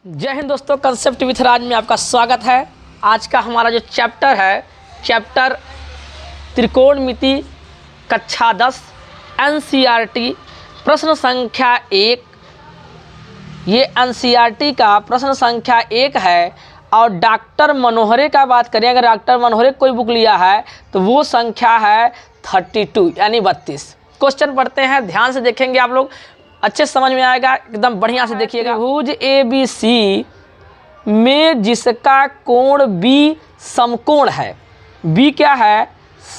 जय हिंद दोस्तों, concept with राज में आपका स्वागत है। आज का हमारा जो चैप्टर है, चैप्टर त्रिकोणमिति कक्षा 10 एनसीईआरटी प्रश्न संख्या 1। ये एनसीईआरटी का प्रश्न संख्या 1 है। और डॉक्टर मनोहरे का बात करें, अगर डॉक्टर मनोहरे कोई बुक लिया है तो वो संख्या है 32 यानी 32। क्वेश्चन पढ़ते हैं, ध्यान से देखेंगे आप लोग, अच्छे समझ में आएगा, एकदम बढ़िया से देखिएगा। त्रिभुज ABC में जिसका कोण B समकोण है, B क्या है?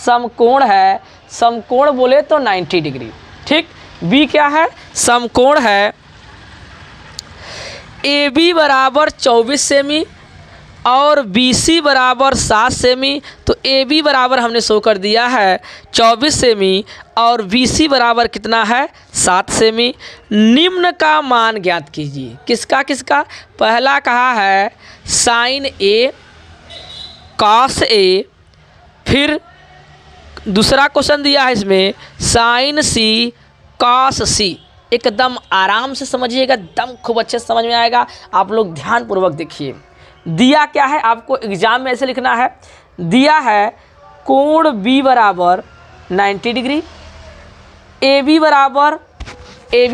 समकोण है। समकोण बोले तो 90 डिग्री। ठीक, B क्या है? समकोण है। AB बराबर 24 सेमी और BC बराबर 7 सेमी। तो AB बराबर हमने शो कर दिया है 24 सेमी और BC बराबर कितना है? 7 सेमी। निम्न का मान ज्ञात कीजिए। किसका किसका? पहला कहा है साइन A कॉस A, फिर दूसरा क्वेश्चन दिया है इसमें साइन C कॉस C। एकदम आराम से समझिएगा, एकदम खूब अच्छे से समझ में आएगा। आप लोग ध्यानपूर्वक देखिए। दिया क्या है आपको एग्जाम में, ऐसे लिखना है। दिया है कोण B बराबर 90 डिग्री, AB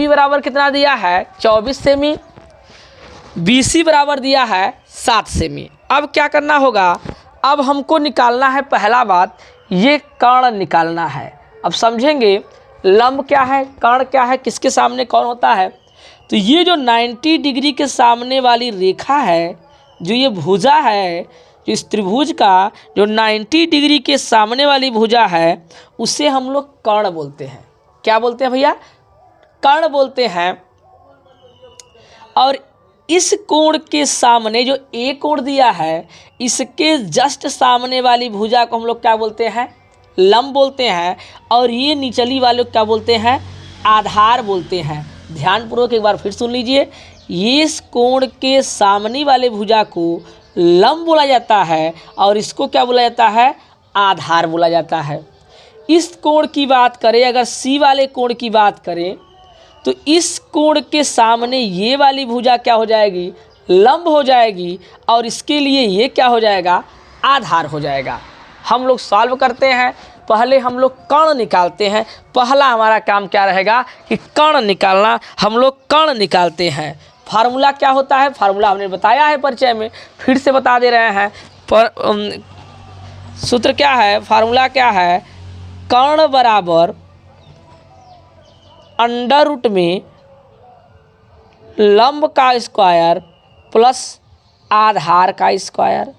बराबर कितना दिया है? 24 सेमी, BC बराबर दिया है 7 सेमी। अब क्या करना होगा? अब हमको निकालना है, पहला बात ये कर्ण निकालना है। अब समझेंगे लंब क्या है, कर्ण क्या है, किसके सामने कौन होता है। तो ये जो 90 डिग्री के सामने वाली रेखा है, जो ये भुजा है, जो इस त्रिभुज का जो 90 डिग्री के सामने वाली भुजा है, उसे हम लोग कर्ण बोलते हैं। क्या बोलते हैं भैया? कर्ण बोलते हैं। और इस कोण के सामने जो ए कोण दिया है, इसके जस्ट सामने वाली भुजा को हम लोग क्या बोलते हैं? लंब बोलते हैं। और ये निचली वाले को क्या बोलते हैं? आधार बोलते हैं। ध्यानपूर्वक एक बार फिर सुन लीजिए। ये इस कोण के सामने वाले भुजा को लंब बोला जाता है और इसको क्या बोला जाता है? आधार बोला जाता है। इस कोण की बात करें, अगर C वाले कोण की बात करें, तो इस कोण के सामने ये वाली भुजा क्या हो जाएगी? लंब हो जाएगी। और इसके लिए ये क्या हो जाएगा? आधार हो जाएगा। हम लोग सॉल्व करते हैं। पहले हम लोग कर्ण निकालते हैं। पहला हमारा काम क्या रहेगा कि कर्ण निकालना। हम लोग कर्ण निकालते हैं। फार्मूला क्या होता है? फार्मूला हमने बताया है परिचय में, फिर से बता दे रहे हैं। पर सूत्र क्या है? फार्मूला क्या है? कर्ण बराबर अंडर रूट में लंब का स्क्वायर प्लस आधार का स्क्वायर।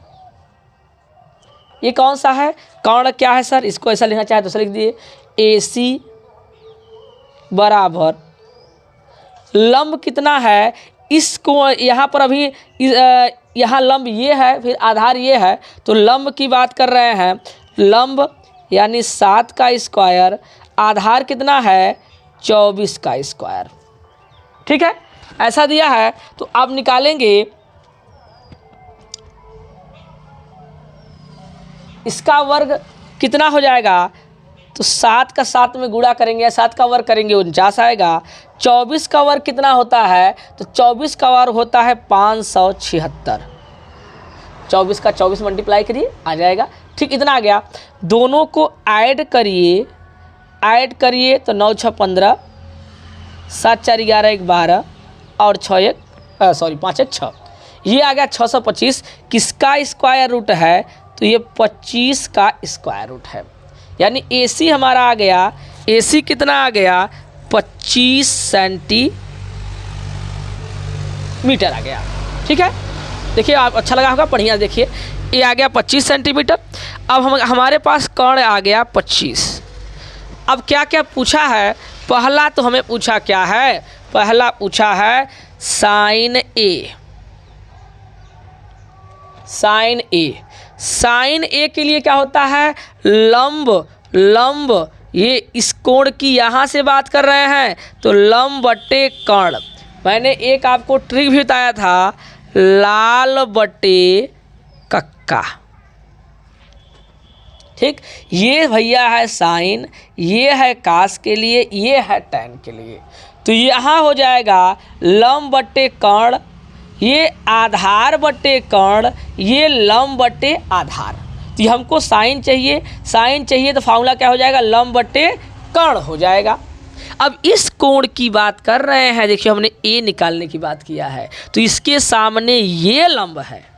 ये कौन सा है? कर्ण क्या है सर? इसको ऐसा लिखना चाहे तो ऐसा लिख दिए। AC बराबर लंब कितना है? इसको यहाँ पर अभी यहाँ लंब ये है, फिर आधार ये है, तो लंब की बात कर रहे हैं। लंब यानी 7 का स्क्वायर, आधार कितना है? 24 का स्क्वायर। ठीक है, ऐसा दिया है। तो अब निकालेंगे इसका वर्ग कितना हो जाएगा? तो 7 का 7 में गुणा करेंगे, 7 का वर्ग करेंगे 49 आएगा। 24 का वर्ग कितना होता है? तो 24 का वर्ग होता है 576। 24 का 24 मल्टीप्लाई करिए, आ जाएगा। ठीक, इतना आ गया। दोनों को ऐड करिए तो 9 6 15, 7 4 11 1 12 और 5 1 6। ये आ गया 625। किसका स्क्वायर रूट है? तो ये 25 का स्क्वायर रूट है। यानी AC हमारा आ गया। AC कितना आ गया? 25 सेंटीमीटर आ गया। ठीक है, देखिए आप, अच्छा लगा होगा, बढ़िया देखिए। ये आ गया 25 सेंटीमीटर। अब हमारे पास कर्ण आ गया 25। अब क्या क्या पूछा है? पहला तो हमें पूछा क्या है? पहला पूछा है साइन A। साइन A के लिए क्या होता है? लंब। ये इस कोण की यहाँ से बात कर रहे हैं तो लंब बटे कर्ण। मैंने एक आपको ट्रिक भी बताया था, लाल बटे कक्का। ठीक, ये भैया है साइन, ये है कास के लिए, ये है टैन के लिए। तो यहाँ हो जाएगा लंब बटे कर्ण, ये आधार बटे कर्ण, ये लंब बटे आधार। तो ये हमको साइन चाहिए, साइन चाहिए तो फार्मूला क्या हो जाएगा, लंब बटे कर्ण हो जाएगा। अब इस कोण की बात कर रहे हैं, देखिए हमने ए निकालने की बात किया है, तो इसके सामने ये लंब है,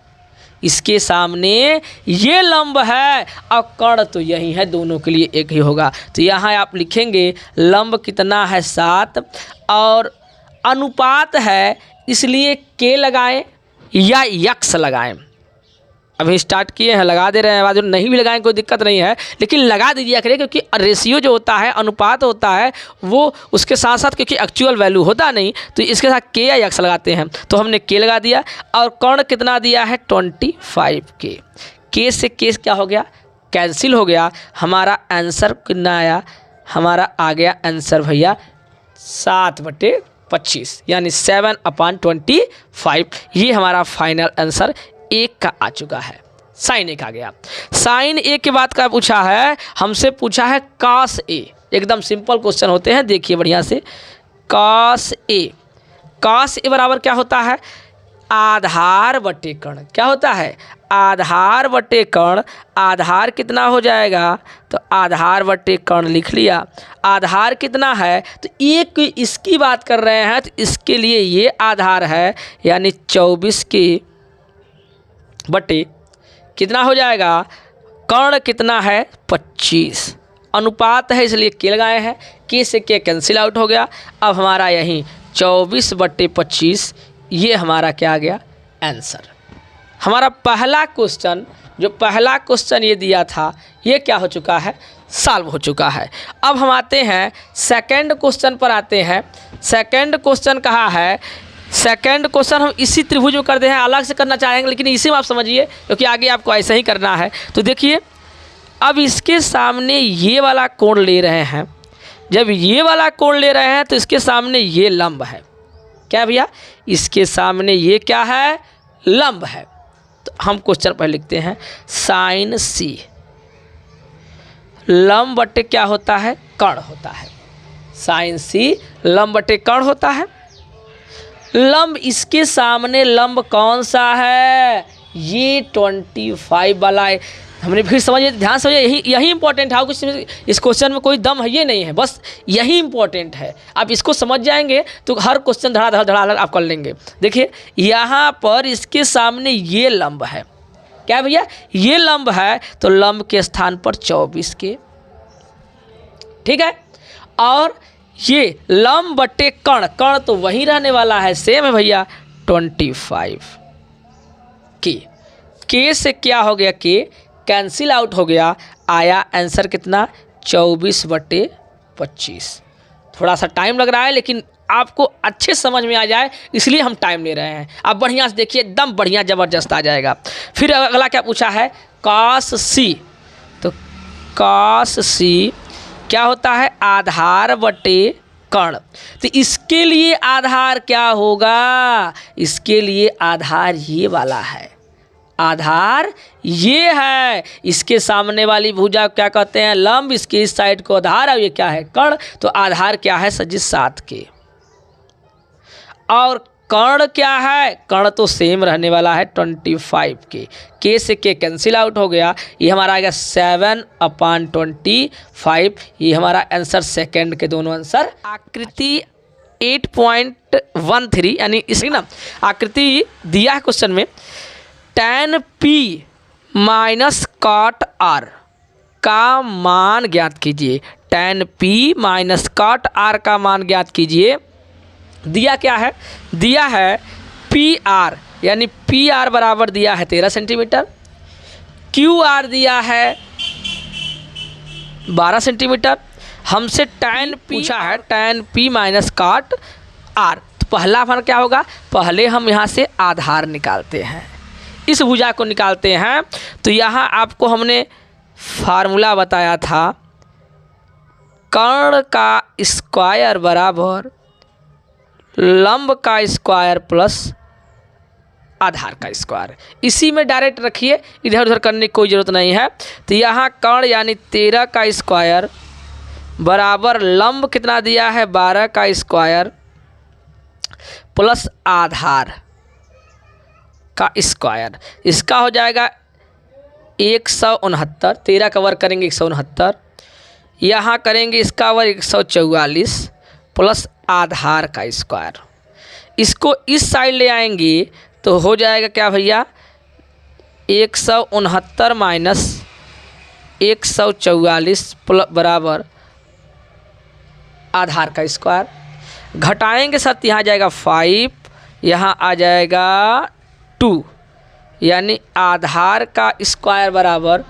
इसके सामने ये लंब है और कर्ण तो यही है, दोनों के लिए एक ही होगा। तो यहाँ आप लिखेंगे लंब कितना है 7 और अनुपात है, इसलिए के लगाएं या यक्स लगाएं। अभी स्टार्ट किए हैं, लगा दे रहे हैं, बाद नहीं भी लगाएं कोई दिक्कत नहीं है, लेकिन लगा दीजिए करें, क्योंकि रेशियो जो होता है, अनुपात होता है, वो उसके साथ साथ क्योंकि एक्चुअल वैल्यू होता नहीं, तो इसके साथ के या यक्स लगाते हैं। तो हमने के लगा दिया और कर्ण कितना दिया है 25 के से केस क्या हो गया, कैंसिल हो गया। हमारा आंसर कितना आया, हमारा आ गया आंसर भैया 7/25 यानी 7/25। ये हमारा फाइनल आंसर एक का आ चुका है। साइन एक आ गया। साइन ए के बाद का पूछा है, हमसे पूछा है कॉस ए। एकदम सिंपल क्वेश्चन होते हैं, देखिए बढ़िया से। कॉस ए, कॉस ए बराबर क्या होता है, आधार बटे कर्ण। क्या होता है, आधार बटे कर्ण। आधार कितना हो जाएगा, तो आधार बटे कर्ण लिख लिया। आधार कितना है, तो एक इसकी बात कर रहे हैं, तो इसके लिए ये आधार है, यानी 24 के बटे कितना हो जाएगा, कर्ण कितना है 25। अनुपात है इसलिए के लगाए हैं, के से के कैंसिल आउट हो गया। अब हमारा यहीं 24/25 ये हमारा क्या आ गया आंसर। हमारा पहला क्वेश्चन, जो पहला क्वेश्चन ये दिया था, ये क्या हो चुका है, सॉल्व हो चुका है। अब हम आते हैं सेकंड क्वेश्चन पर आते हैं। सेकंड क्वेश्चन कहा है, सेकंड क्वेश्चन हम इसी त्रिभुज में कर दे हैं, अलग से करना चाहेंगे लेकिन इसी में आप समझिए, क्योंकि आगे आपको ऐसा ही करना है। तो देखिए अब इसके सामने ये वाला कोण ले रहे हैं, जब ये वाला कोण ले रहे हैं तो इसके सामने ये लंब है। क्या भैया, इसके सामने ये क्या है, लंब है। तो हम क्वेश्चन पर लिखते हैं साइन सी, लंब बटे क्या होता है, कर्ण होता है। साइन सी लंब बटे कर्ण होता है। लंब, इसके सामने लंब कौन सा है, ये 25 वाला है। हमने फिर समझिए, ध्यान समझिए, यही इंपॉर्टेंट है। कुछ इस क्वेश्चन में कोई दम है ये नहीं है, बस यही इंपॉर्टेंट है। आप इसको समझ जाएंगे तो हर क्वेश्चन धड़ाधड़ आप कर लेंगे। देखिए यहाँ पर इसके सामने ये लंब है। क्या भैया, ये लंब है, तो लंब के स्थान पर 24 के, ठीक है। और ये लंब बटे कर्ण, कर्ण तो वही रहने वाला है, सेम है भैया 25 के से क्या हो गया, के कैंसिल आउट हो गया। आया आंसर कितना 24/25। थोड़ा सा टाइम लग रहा है, लेकिन आपको अच्छे समझ में आ जाए इसलिए हम टाइम ले रहे हैं। आप बढ़िया से देखिए, एकदम बढ़िया ज़बरदस्त आ जाएगा। फिर अगला क्या पूछा है, कॉस सी। तो कॉस सी क्या होता है, आधार बटे कर्ण। तो इसके लिए आधार क्या होगा, इसके लिए आधार ये वाला है, आधार ये है। इसके सामने वाली भुजा क्या कहते हैं, लंब, इसके इस साइड को आधार, और ये क्या है, कर्ण। तो आधार क्या है सजी 7 के, और कर्ण क्या है, कर्ण तो सेम रहने वाला है 25 के से के कैंसिल आउट हो गया। ये हमारा आ गया 7/25। ये हमारा आंसर सेकंड के दोनों आंसर। आकृति 8.13 यानी इसी ना आकृति दिया है क्वेश्चन में, tan P minus cot R का मान ज्ञात कीजिए। tan P minus cot R का मान ज्ञात कीजिए। दिया क्या है, दिया है PR, यानी PR बराबर दिया है 13 सेंटीमीटर, QR दिया है 12 सेंटीमीटर। हमसे tan पूछा है, tan P minus cot R। तो पहला मान क्या होगा, पहले हम यहाँ से आधार निकालते हैं, इस भुजा को निकालते हैं। तो यहाँ आपको हमने फार्मूला बताया था, कर्ण का स्क्वायर बराबर लंब का स्क्वायर प्लस आधार का स्क्वायर। इसी में डायरेक्ट रखिए, इधर उधर करने की कोई ज़रूरत नहीं है। तो यहाँ कर्ण यानी 13 का स्क्वायर बराबर लंब कितना दिया है 12 का स्क्वायर प्लस आधार। का स्क्वायर, इसका हो जाएगा 169, 13 का वर्ग करेंगे 169, यहाँ करेंगे इसका वर्ग 144 प्लस आधार का स्क्वायर। इसको इस साइड ले आएंगे तो हो जाएगा क्या भैया, 169 माइनस 144 बराबर आधार का स्क्वायर। घटाएंगे साथ, यहाँ जाएगा 5, यहाँ आ जाएगा 2, यानी आधार का स्क्वायर बराबर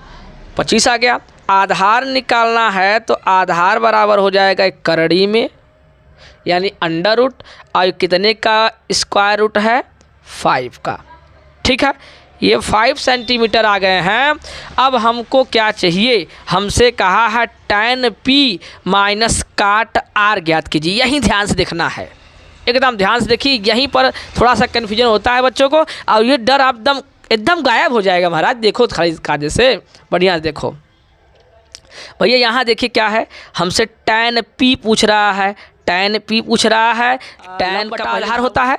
25 आ गया। आधार निकालना है तो आधार बराबर हो जाएगा एक करड़ी में, यानी अंडर रूट, और कितने का स्क्वायर रूट है, 5 का। ठीक है, ये 5 सेंटीमीटर आ गए हैं। अब हमको क्या चाहिए, हमसे कहा है tan p माइनस काट r ज्ञात कीजिए। यहीं ध्यान से देखना है, एकदम ध्यान से देखिए, यहीं पर थोड़ा सा कन्फ्यूजन होता है बच्चों को, और ये डर आप एकदम गायब हो जाएगा महाराज। देखो खाली कायदे से बढ़िया से देखो भैया, यहाँ देखिए क्या है, हमसे tan p पूछ रहा है, tan p पूछ रहा है। tan का आधार होता है,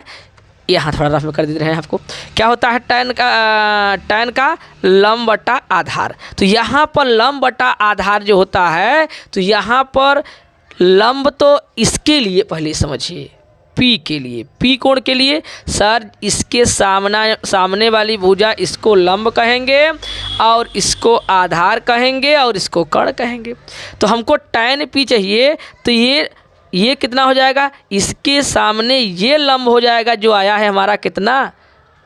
यहाँ थोड़ा रफ में कर दे रहे हैं आपको, क्या होता है tan का लंब बटा आधार। तो यहाँ पर लंब बटा आधार जो होता है, तो यहाँ पर लंब तो इसके लिए पहले समझिए, P के लिए, P कोण के लिए सर इसके सामने वाली भुजा इसको लंब कहेंगे, और इसको आधार कहेंगे, और इसको कर्ण कहेंगे। तो हमको tan P चाहिए, तो ये कितना हो जाएगा, इसके सामने ये लंब हो जाएगा जो आया है हमारा कितना,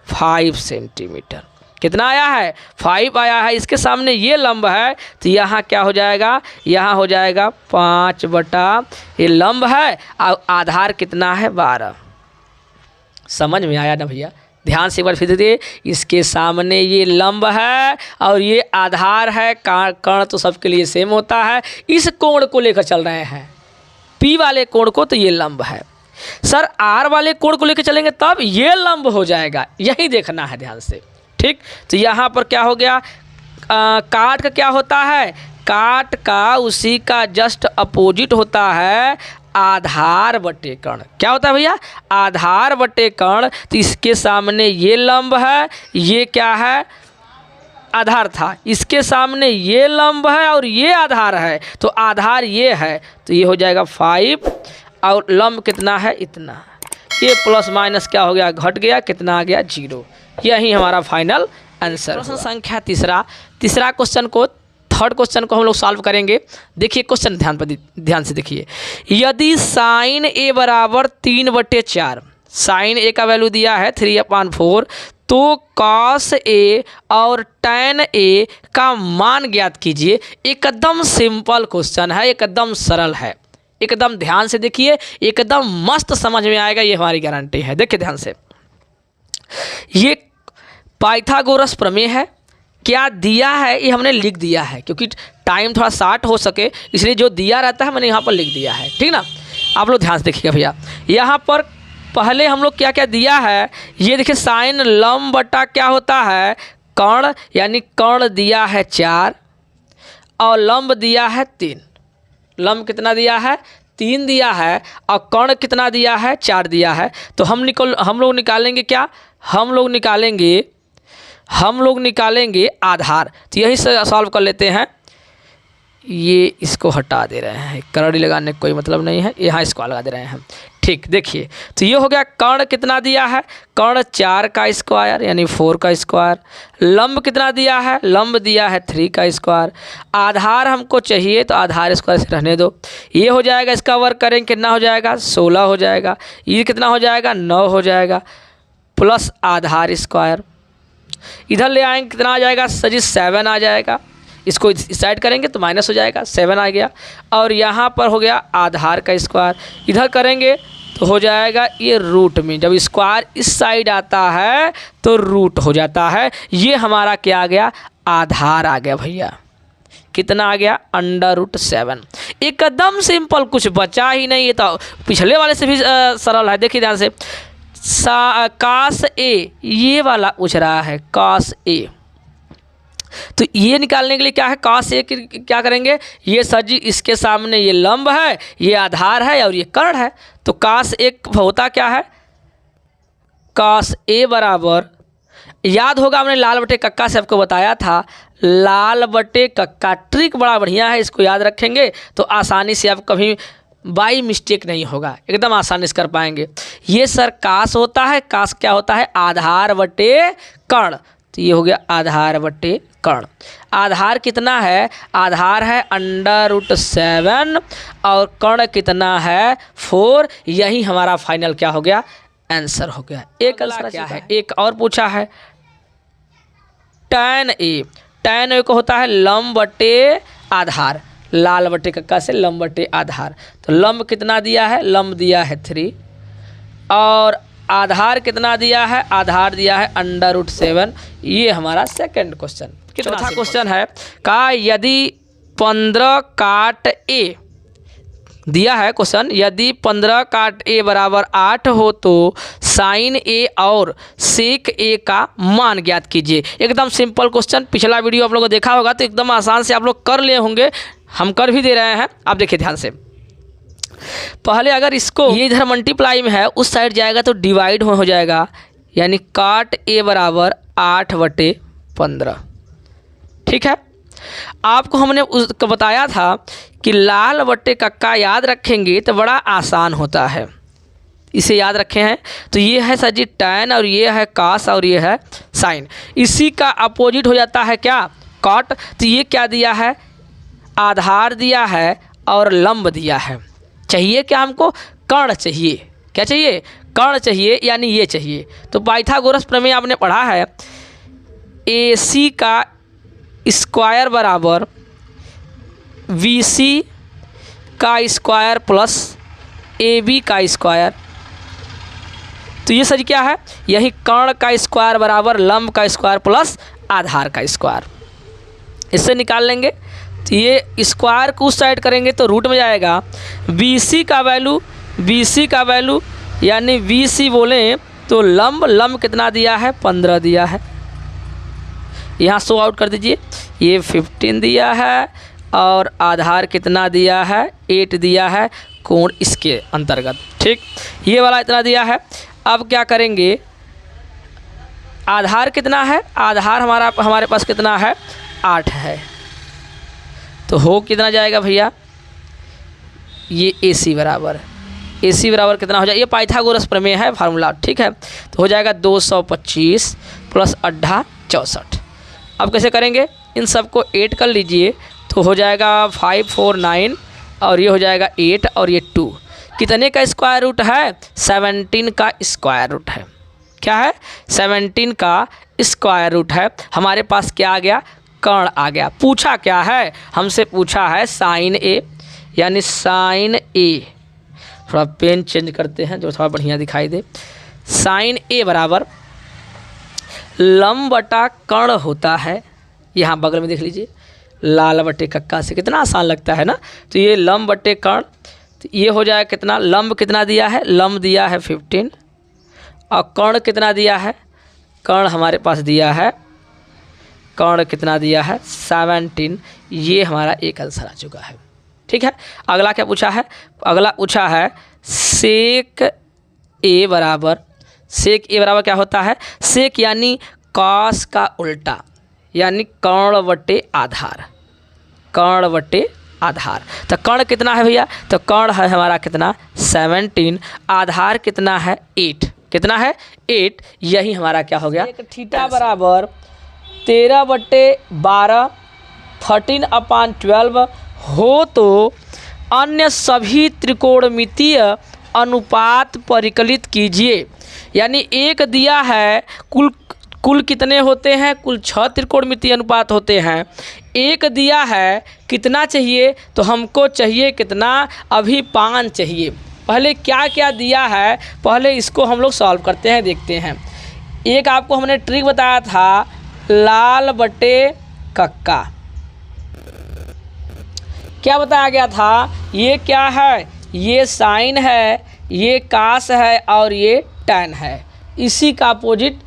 5 सेंटीमीटर। कितना आया है, 5 आया है, इसके सामने ये लंब है, तो यहाँ क्या हो जाएगा, यहाँ हो जाएगा 5 बटा, ये लंब है और आधार कितना है 12। समझ में आया ना भैया, ध्यान से एक बार फिर देखिए, इसके सामने ये लंब है और ये आधार है, कर्ण तो सबके लिए सेम होता है। इस कोण को लेकर चल रहे हैं, P वाले कोण को, तो ये लंब है। सर R वाले कोण को लेकर चलेंगे तब ये लंब हो जाएगा, यही देखना है ध्यान से। ठीक, तो यहाँ पर क्या हो गया, काट का क्या होता है, काट का उसी का जस्ट अपोजिट होता है आधार बटे कर्ण। क्या होता है भैया, आधार बटे कर्ण। तो इसके सामने ये लंब है, ये क्या है, आधार था, इसके सामने ये लंब है और ये आधार है, तो आधार ये है, तो ये हो जाएगा 5 और लंब कितना है, इतना। ये प्लस माइनस क्या हो गया, घट गया, कितना आ गया, 0। यही हमारा फाइनल आंसर। प्रश्न संख्या तीसरा क्वेश्चन को, थर्ड क्वेश्चन को हम लोग सॉल्व करेंगे। देखिए क्वेश्चन ध्यान से देखिए, यदि साइन a बराबर 3/4, साइन a का वैल्यू दिया है 3/4, तो कॉस a और tan a का मान ज्ञात कीजिए। एकदम सिंपल क्वेश्चन है, एकदम सरल है, एकदम ध्यान से देखिए, एकदम मस्त समझ में आएगा, ये हमारी गारंटी है। देखिए ध्यान से, ये पाइथागोरस प्रमेय है। क्या दिया है ये हमने लिख दिया है, क्योंकि टाइम थोड़ा शॉर्ट हो सके इसलिए जो दिया रहता है मैंने यहाँ पर लिख दिया है। ठीक ना, आप लोग ध्यान से देखिएगा भैया, यहाँ पर पहले हम लोग क्या क्या दिया है, ये देखिए साइन लंब बटा क्या होता है, कर्ण, यानी कर्ण दिया है 4 और लंब दिया है 3। लंब कितना दिया है, 3 दिया है, और कर्ण कितना दिया है, 4 दिया है। तो हम लोग निकालेंगे क्या, हम लोग निकालेंगे आधार। तो यही से सॉल्व कर लेते हैं। ये इसको हटा दे रहे हैं, करड़ी लगाने का कोई मतलब नहीं है, यहाँ इसको लगा दे रहे हैं। ठीक, देखिए तो ये हो गया, कर्ण कितना दिया है, कर्ण 4 का स्क्वायर यानी 4 का स्क्वायर। लंब कितना दिया है, लंब दिया है 3 का स्क्वायर। आधार हमको चाहिए तो आधार स्क्वायर से रहने दो, ये हो जाएगा, इसका वर्ग करेंगे कितना हो जाएगा, 16 हो जाएगा। ये कितना हो जाएगा, 9 हो जाएगा, प्लस आधार स्क्वायर। इधर ले आएंगे कितना आ जाएगा, सजी 7 आ जाएगा। इसको इस साइड करेंगे तो माइनस हो जाएगा, 7 आ गया। और यहाँ पर हो गया आधार का स्क्वायर, इधर करेंगे तो हो जाएगा ये रूट में, जब स्क्वायर इस साइड आता है तो रूट हो जाता है। ये हमारा क्या आ गया, आधार आ गया भैया। कितना आ गया, √7। एकदम सिंपल, कुछ बचा ही नहीं। ये तो पिछले वाले से भी सरल है। देखिए ध्यान से, कास ए, ये पूछ रहा है कास ए, तो ये निकालने के लिए क्या है, कास ए क्या करेंगे, ये सर जी इसके सामने ये लंब है, ये आधार है और ये कर्ण है। तो कास ए होता क्या है, कास ए बराबर याद होगा हमने लाल बटे कक्का से आपको बताया था, लाल बटे कक्का ट्रिक बड़ा बढ़िया है, इसको याद रखेंगे तो आसानी से आप कभी बाई मिस्टेक नहीं होगा, एकदम आसानी से कर पाएंगे। ये सर कास होता है, कास क्या होता है, आधार बटे कर्ण, तो ये हो गया आधार बटे कर्ण। आधार कितना है, आधार है √7 और कर्ण कितना है 4, यही हमारा फाइनल क्या हो गया, आंसर हो गया। एक अगला क्या है, एक और पूछा है tan a, tan a को होता है लंब बटे आधार, लाल बटे कक्का से लंब बटे आधार, तो लंब कितना दिया है, लंब दिया है 3 और आधार कितना दिया है, आधार दिया है √7। ये हमारा सेकंड क्वेश्चन। चौथा क्वेश्चन है का यदि 15 काट a दिया है क्वेश्चन, यदि 15 काट a बराबर 8 हो तो साइन a और सेक a का मान ज्ञात कीजिए। एकदम सिंपल क्वेश्चन, पिछला वीडियो आप लोगों को देखा होगा तो एकदम आसान से आप लोग कर लिए होंगे, हम कर भी दे रहे हैं। आप देखिए ध्यान से, पहले अगर इसको ये इधर मल्टीप्लाई में है, उस साइड जाएगा तो डिवाइड हो जाएगा, यानी काट a बराबर 8/15। ठीक है, आपको हमने उसको बताया था कि लाल बटे कक्का याद रखेंगे तो बड़ा आसान होता है, इसे याद रखे हैं। तो ये है सर जी tan और ये है कास और ये है साइन, इसी का अपोजिट हो जाता है क्या, कॉट। तो ये क्या दिया है, आधार दिया है और लंब दिया है। चाहिए क्या हमको, कर्ण चाहिए, क्या चाहिए, कर्ण चाहिए, यानी ये चाहिए। तो पाइथागोरस प्रमेय आपने पढ़ा है, AC का स्क्वायर बराबर BC का स्क्वायर प्लस AB का स्क्वायर। तो ये सर क्या है, यही कर्ण का स्क्वायर बराबर लंब का स्क्वायर प्लस आधार का स्क्वायर, इससे निकाल लेंगे। तो ये स्क्वायर को उस साइड करेंगे तो रूट में जाएगा। BC का वैल्यू यानी BC बोलें तो लंब कितना दिया है, 15 दिया है, यहाँ सो आउट कर दीजिए। ये 15 दिया है और आधार कितना दिया है, 8 दिया है, कोण इसके अंतर्गत। ठीक, ये वाला इतना दिया है। अब क्या करेंगे, आधार कितना है, आधार हमारे पास कितना है, 8 है, तो हो कितना जाएगा भैया, ये AC बराबर कितना हो जाएगा, ये पाइथागोरस प्रमेय है फार्मूला। ठीक है, तो हो जाएगा 225 प्लस 8 64। अब कैसे करेंगे, इन सबको 8 कर लीजिए तो हो जाएगा 549 और ये हो जाएगा 8 और ये 2, कितने का स्क्वायर रूट है, 17 का स्क्वायर रूट है। क्या है, 17 का स्क्वायर रूट है। हमारे पास क्या आ गया, कर्ण आ गया। पूछा क्या है, हमसे पूछा है साइन A, यानी साइन A, थोड़ा पेन चेंज करते हैं जो थोड़ा बढ़िया दिखाई दे। साइन A बराबर लंब बटा कर्ण होता है, यहाँ बगल में देख लीजिए, लाल बटे कक्का से, कितना आसान लगता है ना। तो ये लंब बटे कर्ण, तो ये हो जाएगा कितना, लंब कितना दिया है, लंब दिया है 15 और कर्ण कितना दिया है, कर्ण हमारे पास दिया है, कर्ण कितना दिया है 17। ये हमारा एक आंसर आ चुका है। ठीक है, अगला क्या पूछा है, अगला पूछा है सेक A बराबर, सेक A बराबर क्या होता है, सेक यानी कॉस का उल्टा, यानी कर्ण बटे आधार, कर्ण बटे आधार। तो कर्ण कितना है भैया, तो कर्ण है हमारा कितना 17, आधार कितना है 8, कितना है 8, यही हमारा क्या हो गया, थीटा बराबर 13/12 13/12 हो तो अन्य सभी त्रिकोणमितीय अनुपात परिकलित कीजिए। यानी एक दिया है, कुल कितने होते हैं, कुल 6 त्रिकोणमितीय अनुपात होते हैं। एक दिया है कितना चाहिए, तो हमको चाहिए कितना, अभी 5 चाहिए। पहले क्या क्या दिया है, पहले इसको हम लोग सॉल्व करते हैं, देखते हैं। एक आपको हमने ट्रिक बताया था, लाल बटे कक्का, क्या बताया गया था, ये क्या है, ये साइन है, ये कास है और ये टैन है। इसी का अपोजिट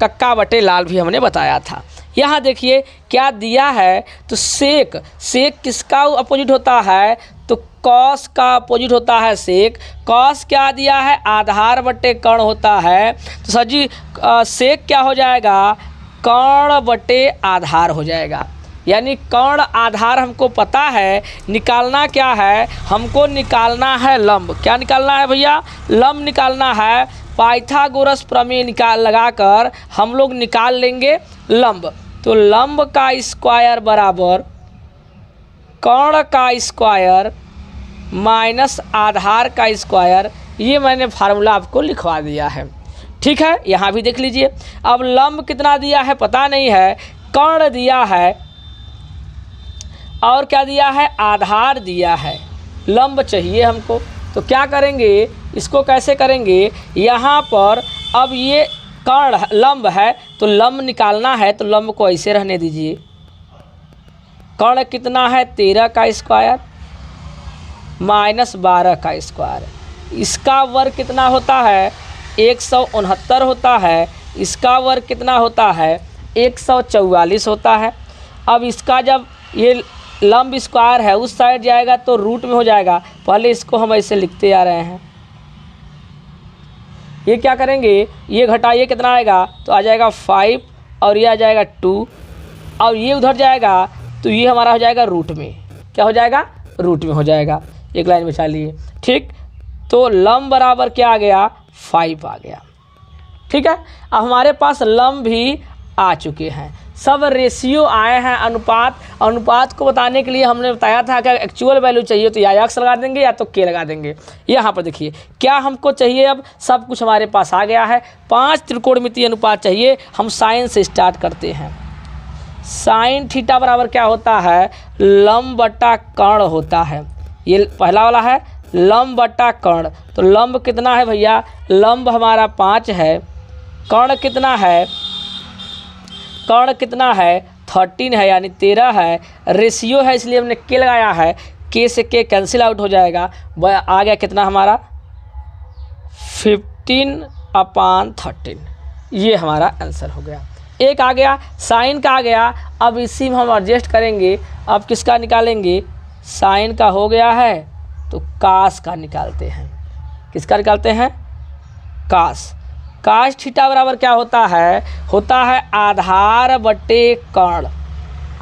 कक्का बटे लाल भी हमने बताया था। यहाँ देखिए क्या दिया है, तो सेक, सेक किसका अपोजिट होता है, तो कॉस का अपोजिट होता है सेक। कॉस क्या दिया है, आधार बटे कर्ण होता है। तो सर जी सेक क्या हो जाएगा, कर्ण बटे आधार हो जाएगा। यानी कर्ण आधार हमको पता है, निकालना क्या है, हमको निकालना है लंब। क्या निकालना है भैया, लंब निकालना है। पाइथागोरस प्रमेय लगाकर हम लोग निकाल लेंगे लंब। तो लंब का स्क्वायर बराबर कर्ण का स्क्वायर माइनस आधार का स्क्वायर, ये मैंने फार्मूला आपको लिखवा दिया है। ठीक है, यहाँ भी देख लीजिए। अब लंब कितना दिया है पता नहीं है, कर्ण दिया है और क्या दिया है, आधार दिया है। लंब चाहिए हमको, तो क्या करेंगे, इसको कैसे करेंगे, यहाँ पर अब ये कर्ण लंब है तो लंब निकालना है, तो लंब को ऐसे रहने दीजिए। कर्ण कितना है, 13 का स्क्वायर माइनस 12 का स्क्वायर। इसका वर्ग कितना होता है, 169 होता है। इसका वर्ग कितना होता है, 144 होता है। अब इसका जब ये लंब स्क्वायर है उस साइड जाएगा तो रूट में हो जाएगा। पहले इसको हम ऐसे लिखते आ रहे हैं। ये क्या करेंगे, ये घटाइए कितना आएगा, तो आ जाएगा 5 और ये आ जाएगा 2 और ये उधर जाएगा तो ये हमारा हो जाएगा रूट में। क्या हो जाएगा, रूट में हो जाएगा। एक लाइन बिछा लिए। ठीक, तो लंब बराबर क्या आ गया, 5 आ गया। ठीक है, अब हमारे पास लंब भी आ चुके हैं, सब रेशियो आए हैं। अनुपात को बताने के लिए हमने बताया था कि एक्चुअल वैल्यू चाहिए तो या एक्स लगा देंगे या तो के लगा देंगे। यहाँ पर देखिए क्या हमको चाहिए, अब सब कुछ हमारे पास आ गया है। 5 त्रिकोणमितीय अनुपात चाहिए। हम साइन से स्टार्ट करते हैं। साइन थीटा बराबर क्या होता है, लंब बटा कर्ण होता है। ये पहला वाला है लंब बटा कर्ण। तो लंब कितना है भैया, लंब हमारा 5 है। कर्ण कितना है, कर्ण कितना है, 13 है यानी 13 है। रेशियो है इसलिए हमने के लगाया है, के से के कैंसिल आउट हो जाएगा। आ गया कितना हमारा 15/13। ये हमारा आंसर हो गया। एक आ गया साइन का आ गया। अब इसी में हम एडजस्ट करेंगे। अब किसका निकालेंगे, साइन का हो गया है तो कास का निकालते हैं। किसका निकालते हैं, कास। कास थीटा बराबर क्या होता है आधार बटे कर्ण।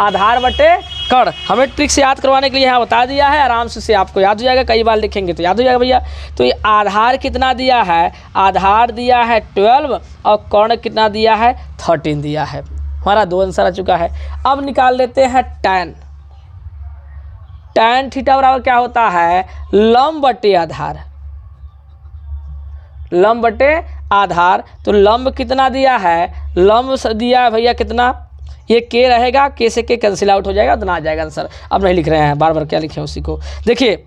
आधार बटे कर्ण हमें ट्रिक से याद करवाने के लिए यहाँ बता दिया है, आराम से आपको याद हो जाएगा। कई बार लिखेंगे तो याद हो जाएगा भैया। तो ये आधार कितना दिया है, आधार दिया है 12 और कर्ण कितना दिया है, 13 दिया है। हमारा 2 आंसर आ चुका है। अब निकाल लेते हैं tan। tan थीटा बराबर क्या होता है, लंब बटे आधार। लंब बटे आधार। तो लंब कितना दिया है, लंब दिया है भैया कितना, ये के रहेगा, के से के कैंसिल आउट हो जाएगा, उतना आ जाएगा आंसर। अब नहीं लिख रहे हैं, बार बार क्या लिखें उसी को। देखिए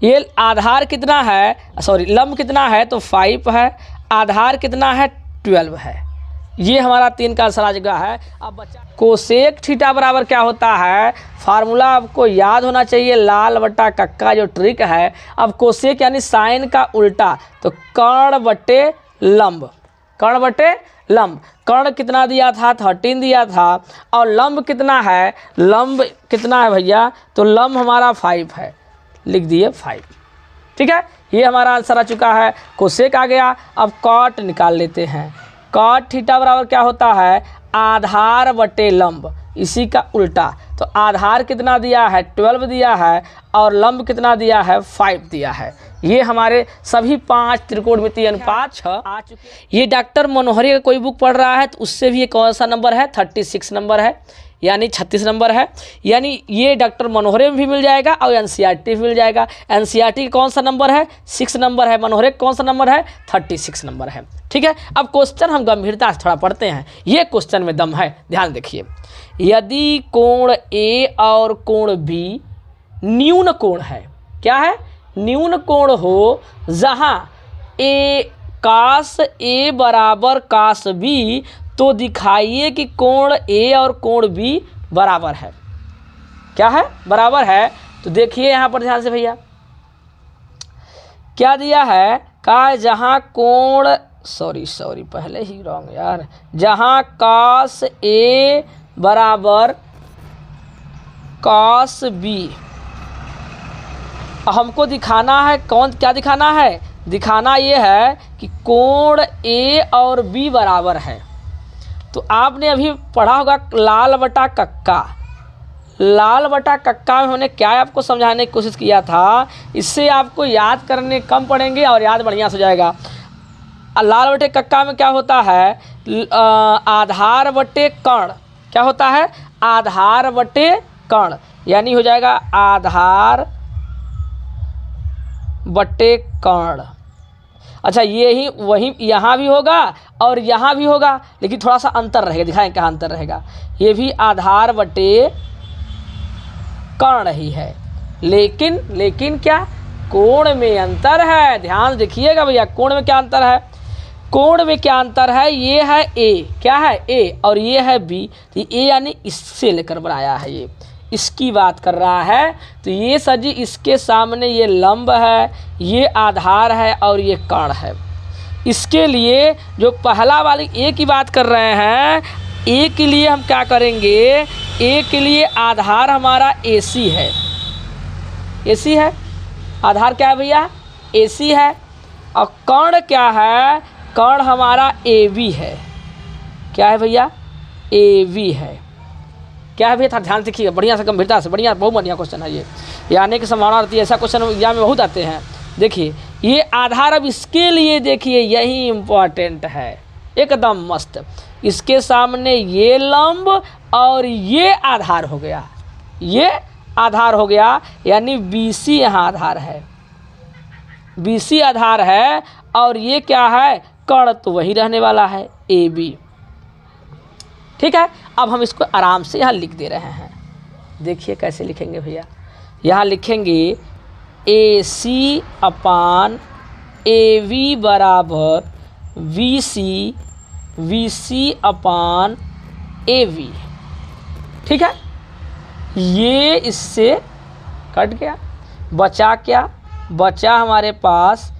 ये आधार कितना है, सॉरी लंब कितना है, तो 5 है। आधार कितना है, 12 है। ये हमारा 3 का आंसर आ चुका है। अब बच्चा कोसेक थीटा बराबर क्या होता है, फार्मूला आपको याद होना चाहिए, लाल बट्टा कक्का जो ट्रिक है। अब कोसेक यानी साइन का उल्टा, तो कर्ण बटे लंब। कर्ण बटे लंब। कर्ण कितना दिया था, 13 दिया था। और लंब कितना है, लंब कितना है भैया, तो लंब हमारा 5 है। लिख दिए 5। ठीक है, ये हमारा आंसर आ चुका है। कोसेक आ गया। अब कॉट निकाल लेते हैं। कॉट थीटा बराबर क्या होता है, आधार बटे लंब, इसी का उल्टा। तो आधार कितना दिया है, 12 दिया है और लंब कितना दिया है, 5 दिया है। ये हमारे सभी 5 त्रिकोणमितीय अनुपात 6 आ चुके। ये डॉक्टर मनोहरी का कोई बुक पढ़ रहा है तो उससे भी ये कौन सा नंबर है, 36 नंबर है, यानी 36 नंबर है। यानी ये डॉक्टर मनोहरे में भी मिल जाएगा और एनसीईआरटी भी मिल जाएगा। एनसीईआरटी कौन सा नंबर है, 6 नंबर है। मनोहरे कौन सा नंबर है, 36 नंबर है। ठीक है, अब क्वेश्चन हम गंभीरता से थोड़ा पढ़ते हैं। ये क्वेश्चन में दम है, ध्यान देखिए। यदि कोण ए और कोण बी न्यून कोण है, क्या है, न्यून कोण हो, जहाँ ए कास ए बराबर कास बी, तो दिखाइए कि कोण ए और कोण बी बराबर है। क्या है, बराबर है। तो देखिए यहाँ पर ध्यान से भैया क्या दिया है, कहा जहाँ कोण सॉरी पहले ही रॉन्ग यार। जहाँ cos A बराबर cos B, हमको दिखाना है क्या दिखाना है? दिखाना ये है कि कोण A और B बराबर है। तो आपने अभी पढ़ा होगा लाल बटा कक्का। लाल बटा कक्का में हमने क्या आपको समझाने की कोशिश किया था, इससे आपको याद करने कम पड़ेंगे और याद बढ़िया से हो जाएगा। लाल बटे कक्का में क्या होता है? आधार बटे कर्ण। क्या होता है? आधार बटे कर्ण, यानी हो जाएगा आधार बटे कर्ण। अच्छा, ये ही वही यहाँ भी होगा और यहाँ भी होगा, लेकिन थोड़ा सा अंतर रहेगा। दिखाएं क्या अंतर रहेगा। ये भी आधार बटे कर्ण ही है, लेकिन क्या कोण में अंतर है। ध्यान देखिएगा भैया, कोण में क्या अंतर है? कोण में क्या अंतर है? ये है ए, क्या है? ए, और ये है बी। तो ए यानी इससे लेकर बनाया है, ये इसकी बात कर रहा है। तो ये सर जी इसके सामने ये लंब है, ये आधार है और ये कर्ण है। इसके लिए जो पहला वाली ए की बात कर रहे हैं, ए के लिए हम क्या करेंगे? ए के लिए आधार हमारा AC है। AC है आधार, क्या है भैया? AC है। और कर्ण क्या है? कर्ण हमारा AB है। क्या है भैया? AB है। क्या है भैया? था ध्यान देखिएगा बढ़िया से, गंभीरता से, बढ़िया, बहुत बढ़िया क्वेश्चन है ये आने की संभावना रहती है। ऐसा क्वेश्चन एग्जाम में बहुत आते हैं। देखिए ये आधार, अब इसके लिए देखिए यही इम्पॉर्टेंट है, एकदम मस्त। इसके सामने ये लंब और ये आधार हो गया, ये आधार हो गया, यानी BC यहाँ आधार है, BC आधार है। और ये क्या है? कर्ण, तो वही रहने वाला है AB। ठीक है, अब हम इसको आराम से यहाँ लिख दे रहे हैं। देखिए कैसे लिखेंगे भैया। यहाँ लिखेंगे AC अपान AV बराबर VC अपान AV। ठीक है, ये इससे कट गया, बचा क्या? बचा हमारे पास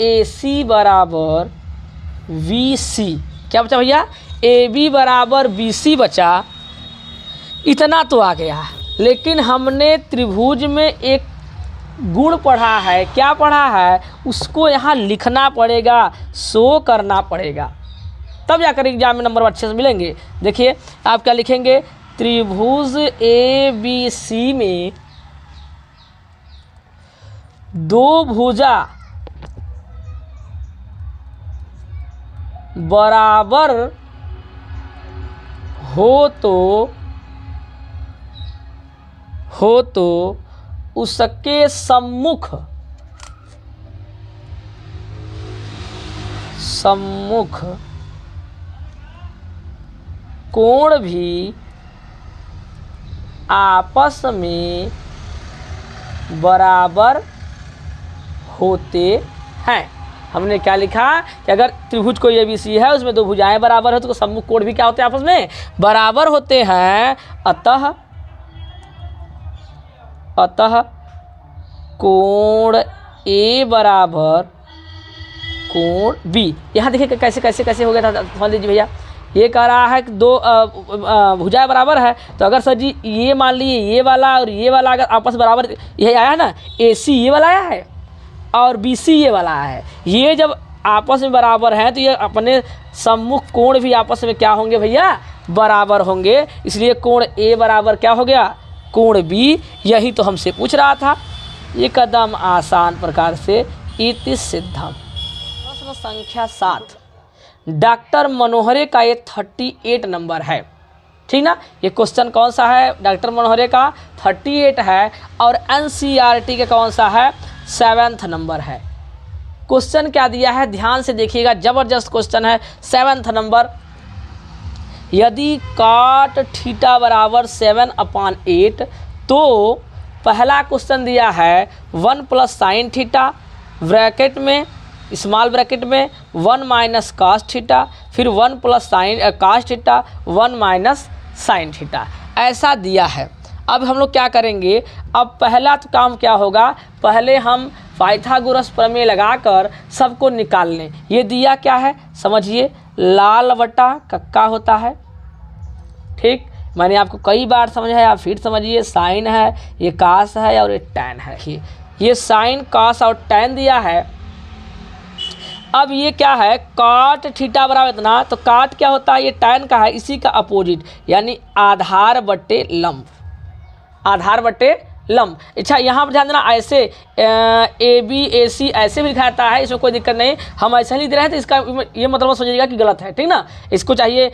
AC बराबर VC। क्या बचा भैया? AB बराबर BC बचा। इतना तो आ गया, लेकिन हमने त्रिभुज में एक गुण पढ़ा है। क्या पढ़ा है? उसको यहाँ लिखना पड़ेगा, शो करना पड़ेगा, तब जाकर एग्जाम में नंबर अच्छे से मिलेंगे। देखिए आप क्या लिखेंगे? त्रिभुज ABC में दो भुजा बराबर हो तो उसके सम्मुख कोण भी आपस में बराबर होते हैं। हमने क्या लिखा कि अगर त्रिभुज कोई ABC है, उसमें दो भुजाएं बराबर है, तो सम्मुख कोण भी क्या होते हैं? आपस में बराबर होते हैं। अतः कोण A बराबर कोण B। यहाँ देखिए कैसे कैसे कैसे हो गया था, समझ लीजिए भैया। ये कह रहा है कि दो भुजाएं बराबर है, तो अगर सर जी ये मान लीजिए ये वाला और ये वाला अगर आपस बराबर, यही आया है ना, AC ये वाला आया है और BC ये वाला है। ये जब आपस में बराबर हैं तो ये अपने सम्मुख कोण भी आपस में क्या होंगे भैया? बराबर होंगे। इसलिए कोण A बराबर क्या हो गया? कोण B। यही तो हमसे पूछ रहा था, एकदम आसान प्रकार से। इति सिद्धम। प्रश्न संख्या 7 डॉक्टर मनोहरे का ये 38 नंबर है। ठीक ना, ये क्वेश्चन कौन सा है? डॉक्टर मनोहरे का 38 है और NCERT के कौन सा है? 7th नंबर है। क्वेश्चन क्या दिया है? ध्यान से देखिएगा, जबरदस्त क्वेश्चन है। 7th नंबर, यदि cot थीटा बराबर 7/8 तो पहला क्वेश्चन दिया है 1 + sin थीटा ब्रैकेट में, स्मॉल ब्रैकेट में 1 - cos थीटा, फिर 1 + cos थीटा 1 - sin थीटा, ऐसा दिया है। अब हम लोग क्या करेंगे? अब पहला तो काम क्या होगा? पहले हम पाइथागोरस प्रमेय लगाकर सबको निकाल लें। ये दिया क्या है समझिए, लाल बटा कक्का होता है। ठीक, मैंने आपको कई बार समझाया, आप फिर समझिए। साइन है, ये कास है और ये टैन है। ये साइन कास और टैन दिया है। अब ये क्या है, काट थीटा बराबर इतना, तो काट क्या होता है, ये टैन का है, इसी का अपोजिट यानी आधार बटे लंब, आधार बटे लंब। अच्छा यहाँ पर ध्यान देना, ऐसे ए बी ए सी ऐसे भी लिखा जाता है, इसमें कोई दिक्कत नहीं। हम ऐसे नहीं लिख रहे हैं तो इसका ये मतलब समझिएगा कि गलत है, ठीक ना। इसको चाहिए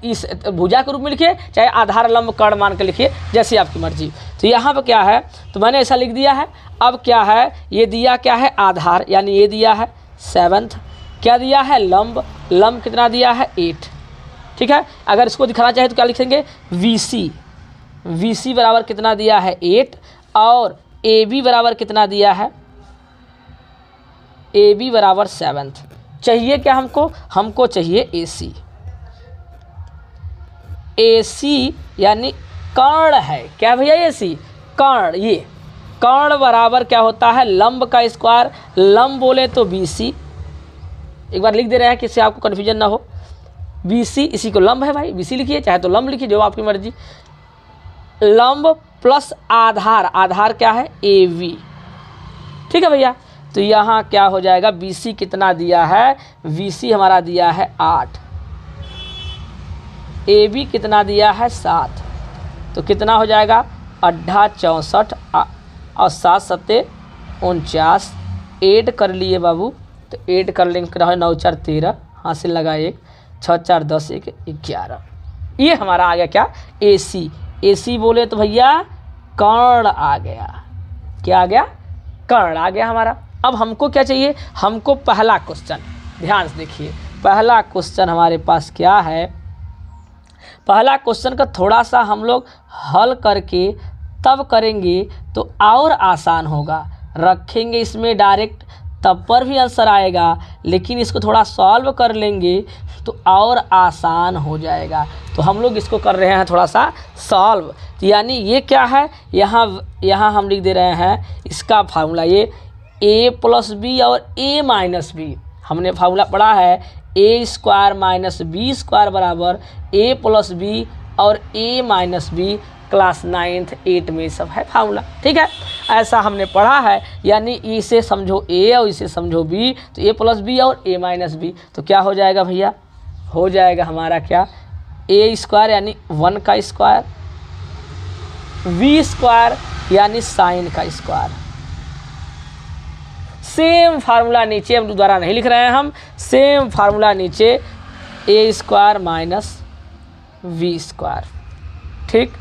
इस भुजा के रूप में लिखिए, चाहे आधार लंब कर्ण मान के लिखिए, जैसी आपकी मर्जी। तो यहाँ पर क्या है, तो मैंने ऐसा लिख दिया है। अब क्या है, ये दिया क्या है आधार, यानी ये दिया है 7th, क्या दिया है लंब, लंब कितना दिया है 8। ठीक है, अगर इसको दिखाना चाहे तो क्या लिखेंगे, VC, VC बराबर कितना दिया है 8, और AB बराबर कितना दिया है, AB बराबर 7th। चाहिए क्या हमको, हमको चाहिए AC, AC यानी कर्ण है, क्या भैया AC कर्ण। ये कर्ण बराबर क्या होता है, लंब का स्क्वायर, लंब बोले तो BC, एक बार लिख दे रहे हैं कि इससे आपको कन्फ्यूजन ना हो। BC इसी को लंब है भाई, BC लिखिए, चाहे तो लंब लिखिए, जो आपकी मर्जी। लंब प्लस आधार, आधार क्या है AB, ठीक है भैया। तो यहाँ क्या हो जाएगा, BC कितना दिया है, BC हमारा दिया है 8, AB कितना दिया है 7, तो कितना हो जाएगा 8 64 और 7 7 49, 8 कर लिए बाबू, तो 8 कर लेंगे, 9 4 13, हासिल लगा 1, 6 4 10 1 11। ये हमारा आ गया क्या, AC। AC बोले तो भैया कर्ण आ गया, क्या आ गया, कर्ण आ गया हमारा। अब हमको क्या चाहिए, हमको पहला क्वेश्चन, ध्यान से देखिए, पहला क्वेश्चन हमारे पास क्या है। पहला क्वेश्चन का थोड़ा सा हम लोग हल करके तब करेंगे तो और आसान होगा, रखेंगे इसमें डायरेक्ट तब पर भी आंसर आएगा, लेकिन इसको थोड़ा सॉल्व कर लेंगे तो और आसान हो जाएगा। तो हम लोग इसको कर रहे हैं थोड़ा सा सॉल्व, तो यानी ये क्या है, यहाँ हम लिख दे रहे हैं इसका फार्मूला, ये A + B और A - B, हमने फार्मूला पढ़ा है A² - B² बराबर A + B और A - B, क्लास 9th 8 में सब है फार्मूला, ठीक है, ऐसा हमने पढ़ा है। यानी इसे समझो A और इसे समझो B, तो A + B और A - B, तो क्या हो जाएगा भैया, हो जाएगा हमारा क्या, A² यानी 1 का स्क्वायर, V² यानी साइन का स्क्वायर। सेम फार्मूला नीचे, हम दोबारा नहीं लिख रहे हैं, हम सेम फार्मूला नीचे A² - V²। ठीक,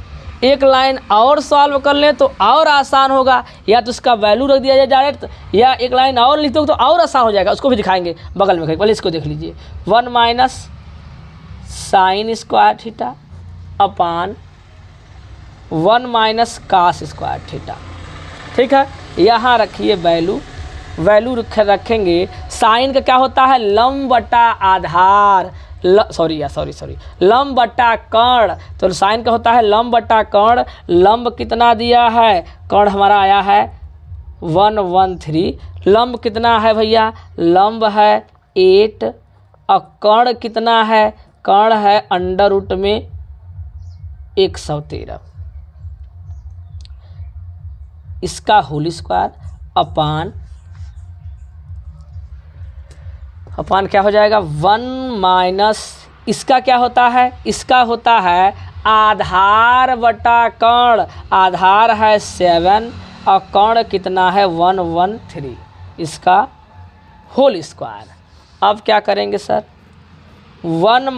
एक लाइन और सॉल्व कर लें तो और आसान होगा, या तो उसका वैल्यू रख दिया जाए डायरेक्ट, या एक लाइन और लिख दो तो और आसान हो जाएगा, उसको भी दिखाएंगे बगल में। पहले इसको देख लीजिए, 1 - sin² theta upon 1 - cos² theta. ठीक है, यहाँ रखिए वैल्यू, वैल्यू रखेंगे। साइन का क्या होता है, लंब बटा आधार, सॉरी लंब बटा कर्ण, तो साइन का होता है लंब बटा कर्ण। लंब कितना दिया है, कर्ण हमारा आया है 113, लंब कितना है भैया, लंब है 8, और कर्ण कितना है, कर्ण है अंडर रूट में 113, इसका होल स्क्वायर अपान क्या हो जाएगा, 1 - इसका क्या होता है, इसका होता है आधार बटा कर्ण, आधार है 7 और कर्ण कितना है 113, इसका होल स्क्वायर। अब क्या करेंगे सर, 1 -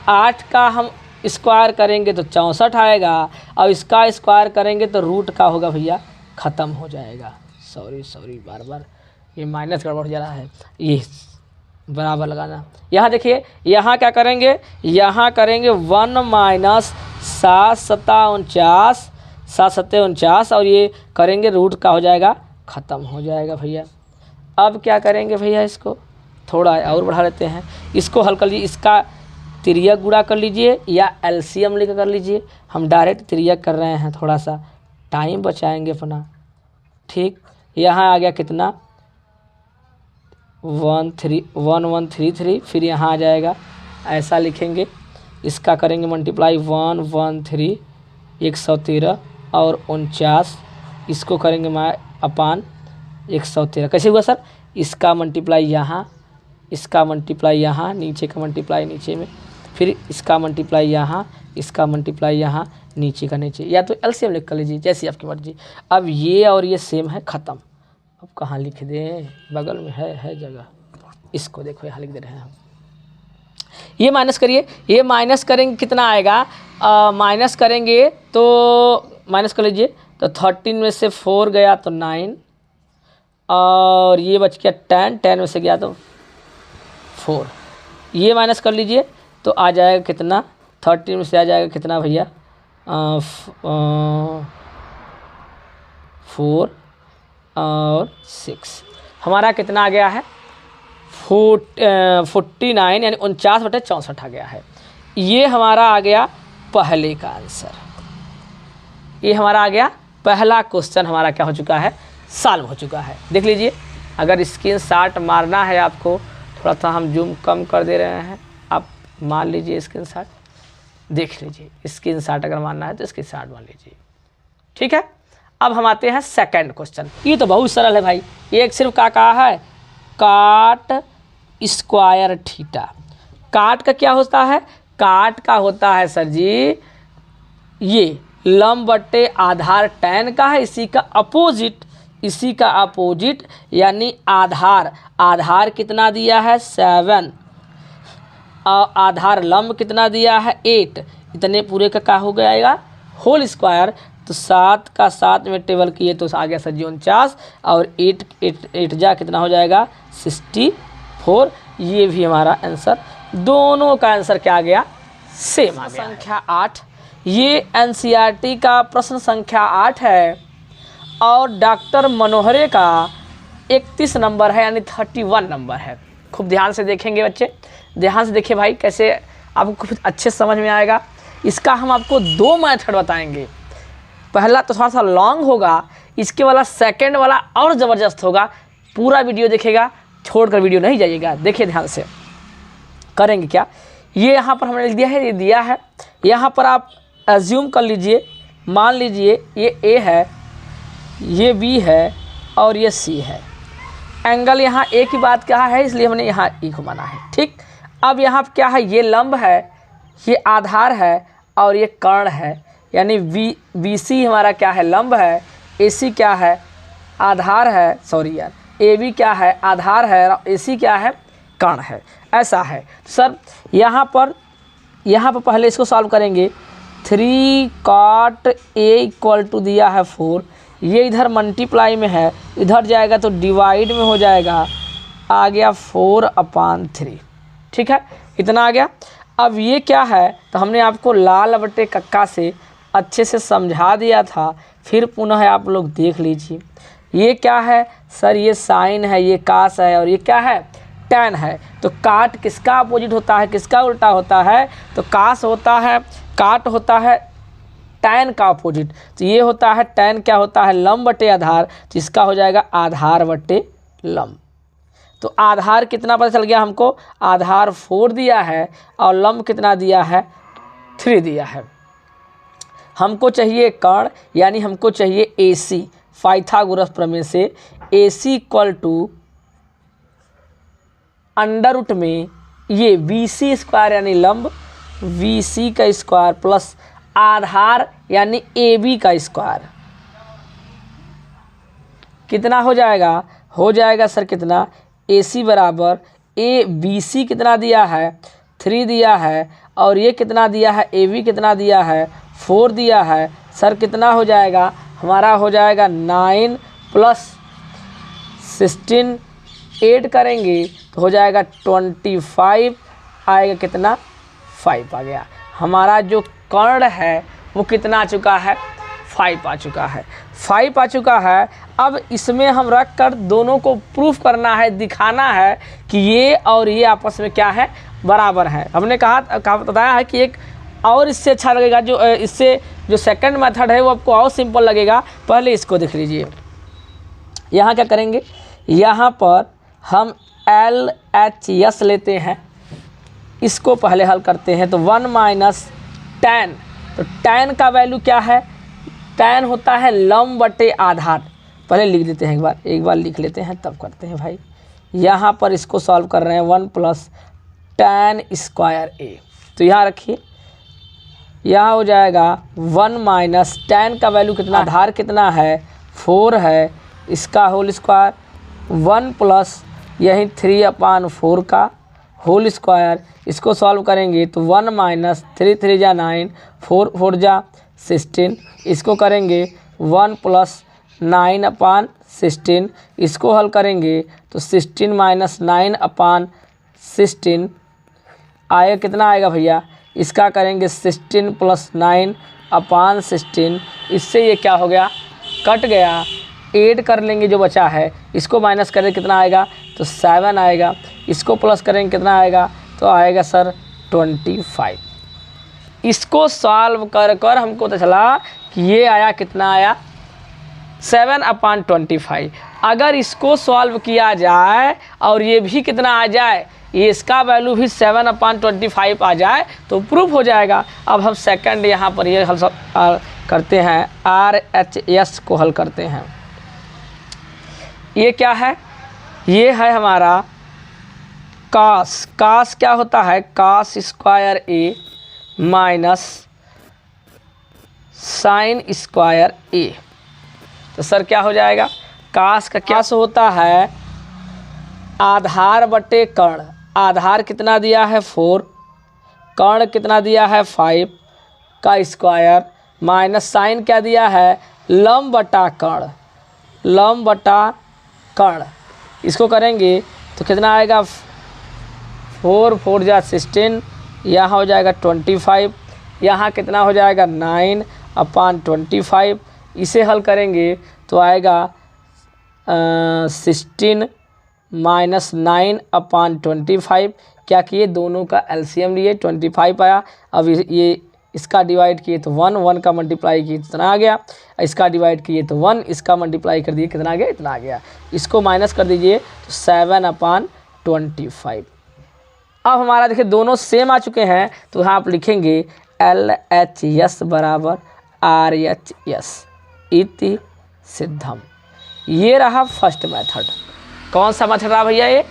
8 का हम स्क्वायर करेंगे तो 64 आएगा, और इसका स्क्वायर करेंगे तो रूट का होगा भैया, ख़त्म हो जाएगा। सॉरी बार ये माइनस गड़बड़ हो जा रहा है, ये बराबर लगाना। यहाँ देखिए, यहाँ क्या करेंगे, यहाँ करेंगे 1 - 7 7 49 और ये करेंगे रूट का हो जाएगा, ख़त्म हो जाएगा भैया। अब क्या करेंगे भैया, इसको थोड़ा और बढ़ा लेते हैं, इसको हल कर लीजिए, इसका तिर्यक गुणा कर लीजिए या एलसीएम लेकर कर लीजिए। हम डायरेक्ट तिर्यक कर रहे हैं, थोड़ा सा टाइम बचाएंगे अपना। ठीक, यहाँ आ गया कितना 1133, फिर यहाँ आ जाएगा ऐसा लिखेंगे, इसका करेंगे मल्टीप्लाई 113 113 और 49, इसको करेंगे अपान 113। कैसे हुआ सर? इसका मल्टीप्लाई यहाँ, इसका मल्टीप्लाई यहाँ, नीचे का मल्टीप्लाई नीचे में, फिर इसका मल्टीप्लाई यहाँ, इसका मल्टीप्लाई यहाँ, नीचे का नीचे, या तो एलसीएम लिख कर लीजिए जैसी आपकी मर्जी। अब ये और ये सेम है, ख़त्म। अब कहाँ लिख दें? बगल में है जगह, इसको देखो यहाँ लिख दे रहे हैं हम। ये माइनस करिए, ये माइनस करेंगे कितना आएगा? माइनस करेंगे तो माइनस कर लीजिए, तो 13 में से 4 गया तो 9, और ये बच गया 10 में से गया तो 4। ये माइनस कर लीजिए तो आ जाएगा कितना? 13 में से आ जाएगा कितना भैया? 4 और 6, हमारा कितना आ गया है? 49 यानी 49/64 आ गया है। ये हमारा आ गया पहले का आंसर। ये हमारा आ गया पहला क्वेश्चन, हमारा क्या हो चुका है? सॉल्व हो चुका है। देख लीजिए, अगर स्क्रीनशॉट मारना है आपको, थोड़ा सा हम जूम कम कर दे रहे हैं, आप मार लीजिए स्क्रीनशॉट, देख लीजिए। स्क्रीनशॉट अगर मारना है तो स्क्रीनशॉट मार लीजिए, ठीक है। अब हम आते हैं सेकंड क्वेश्चन। ये तो बहुत सरल है भाई, एक सिर्फ का कहा है काट स्क्वायर थीटा। काट का क्या होता है? काट का होता है सर जी ये लंब बटे आधार tan का है, इसी का अपोजिट, इसी का अपोजिट यानी आधार। आधार कितना दिया है? 7, और आधार लंब कितना दिया है? 8। इतने पूरे का क्या हो जाएगा? Whole square. तो 7 का 7 में टेबल किए तो आ गया सर जी 49, और 8 जा कितना हो जाएगा? 64। ये भी हमारा आंसर, दोनों का आंसर क्या आ गया? सेम आ गया। संख्या 8, ये एनसीईआरटी का प्रश्न संख्या 8 है, और डॉक्टर मनोहरे का 31 नंबर है, यानी 31 नंबर है। खूब ध्यान से देखेंगे बच्चे, ध्यान से देखिए भाई, कैसे आपको कुछ अच्छे समझ में आएगा। इसका हम आपको 2 मेथड बताएंगे। पहला तो थोड़ा सा लॉन्ग होगा, इसके वाला सेकंड वाला और ज़बरदस्त होगा। पूरा वीडियो देखेगा, छोड़कर वीडियो नहीं जाइएगा। देखिए ध्यान से करेंगे क्या। ये यहाँ पर हमने लिख दिया है, ये दिया है, यहाँ पर आप एज्यूम कर लीजिए, मान लीजिए ये ए है, ये बी है और ये सी है। एंगल यहाँ ए की बात क्या है, इसलिए हमने यहाँ ई को माना है, ठीक। अब यहाँ क्या है? ये लंब है, ये आधार है और ये कर्ण है, यानी बी सी हमारा क्या है? लंब है। ए सी क्या है? आधार है, सॉरी यार, ए बी क्या है? आधार है, ए सी क्या है? कर्ण है। ऐसा है सर। यहाँ पर पहले इसको सॉल्व करेंगे। 3 cot a = दिया है 4, ये इधर मल्टीप्लाई में है, इधर जाएगा तो डिवाइड में हो जाएगा, आ गया 4/3, ठीक है, इतना आ गया। अब ये क्या है? तो हमने आपको लाल बटे कक्का से अच्छे से समझा दिया था, फिर पुनः आप लोग देख लीजिए। ये क्या है सर? ये साइन है, ये कास है, और ये क्या है? tan है। तो काट किसका अपोजिट होता है, किसका उल्टा होता है? तो कास होता है, काट होता है tan का अपोजिट। तो ये होता है tan क्या होता है? लंब बटे आधार, तो इसका हो जाएगा आधार बटे लंब। तो आधार कितना पता चल गया हमको? आधार 4 दिया है और लंब कितना दिया है? 3 दिया है। हमको चाहिए कर्ण, यानी हमको चाहिए AC। पाइथागोरस प्रमेय से AC = अंडर में ये BC² यानी लंब, BC का स्क्वायर प्लस आधार यानी AB का स्क्वायर, कितना हो जाएगा? हो जाएगा सर कितना? AC बराबर BC कितना दिया है? 3 दिया है, और ये कितना दिया है? AB कितना दिया है? 4 दिया है। सर कितना हो जाएगा? हमारा हो जाएगा 9 + 16, 8 करेंगे तो हो जाएगा 25, आएगा कितना? 5 आ गया। हमारा जो कर्ण है वो कितना आ चुका है? 5 आ चुका है, 5 आ चुका है। अब इसमें हम रख कर दोनों को प्रूफ करना है, दिखाना है कि ये और ये आपस में क्या है? बराबर है। हमने कहा बताया है कि एक और इससे अच्छा लगेगा, जो सेकंड मेथड है वो आपको और सिंपल लगेगा। पहले इसको देख लीजिए, यहाँ क्या करेंगे, यहाँ पर हम LHS लेते हैं, इसको पहले हल करते हैं। तो 1 माइनस tan, तो tan का वैल्यू क्या है, tan होता है लंब बटे आधार। पहले लिख देते हैं, एक बार लिख लेते हैं तब करते हैं भाई। यहाँ पर इसको सॉल्व कर रहे हैं 1 प्लस tan स्क्वायर a, तो यहाँ रखिए, यहाँ हो जाएगा 1 माइनस tan का वैल्यू कितना, आधार कितना है 4 है, इसका होल स्क्वायर 1 प्लस यही 3/4 का होल स्क्वायर। इसको सॉल्व करेंगे तो 1 माइनस 3 3 जा 9, 4 4 जा 16। इसको करेंगे 1 प्लस 9/16, इसको हल करेंगे तो 16 माइनस 9/16 आएगा, कितना आएगा भैया, इसका करेंगे 16 प्लस 9/16, इससे ये क्या हो गया, कट गया। ऐड कर लेंगे जो बचा है, इसको माइनस करें कितना आएगा, तो 7 आएगा। इसको प्लस करेंगे कितना आएगा, तो आएगा सर 25। इसको सॉल्व कर कर हमको तो चला कि ये आया, कितना आया 7/25। अगर इसको सॉल्व किया जाए और ये भी कितना आ जाए, ये इसका वैल्यू भी 7/25 आ जाए तो प्रूफ हो जाएगा। अब हम सेकंड यहाँ पर ये हल करते हैं, RHS को हल करते हैं। ये क्या है, ये है हमारा cos क्या होता है, cos square a minus sine square a। तो सर क्या हो जाएगा, cos का क्या होता है, आधार बटे कर्ण। आधार कितना दिया है 4, कर्ण कितना दिया है 5 का स्क्वायर, माइनस साइन क्या दिया है, लंब बटा कर्ण, लंब बटा कर्ण। इसको करेंगे तो कितना आएगा, 4 4 जा 16, यहाँ हो जाएगा 25, यहाँ कितना हो जाएगा 9/25। इसे हल करेंगे तो आएगा 16 माइनस 9/25। क्या किए, दोनों का एलसीएम लिए, 25 आया। अब ये इसका डिवाइड किए तो 1 का मल्टीप्लाई किए तो इतना आ गया, इसका डिवाइड किए तो 1, इसका मल्टीप्लाई कर दिए कितना आ गया, इतना आ गया। इसको माइनस कर दीजिए तो 7/25। अब हमारा देखिए दोनों सेम आ चुके हैं, तो यहाँ आप लिखेंगे LHS बराबर RHS इति सिद्धम। ये रहा फर्स्ट मेथड। कौन सा मेथड रहा भैया, ये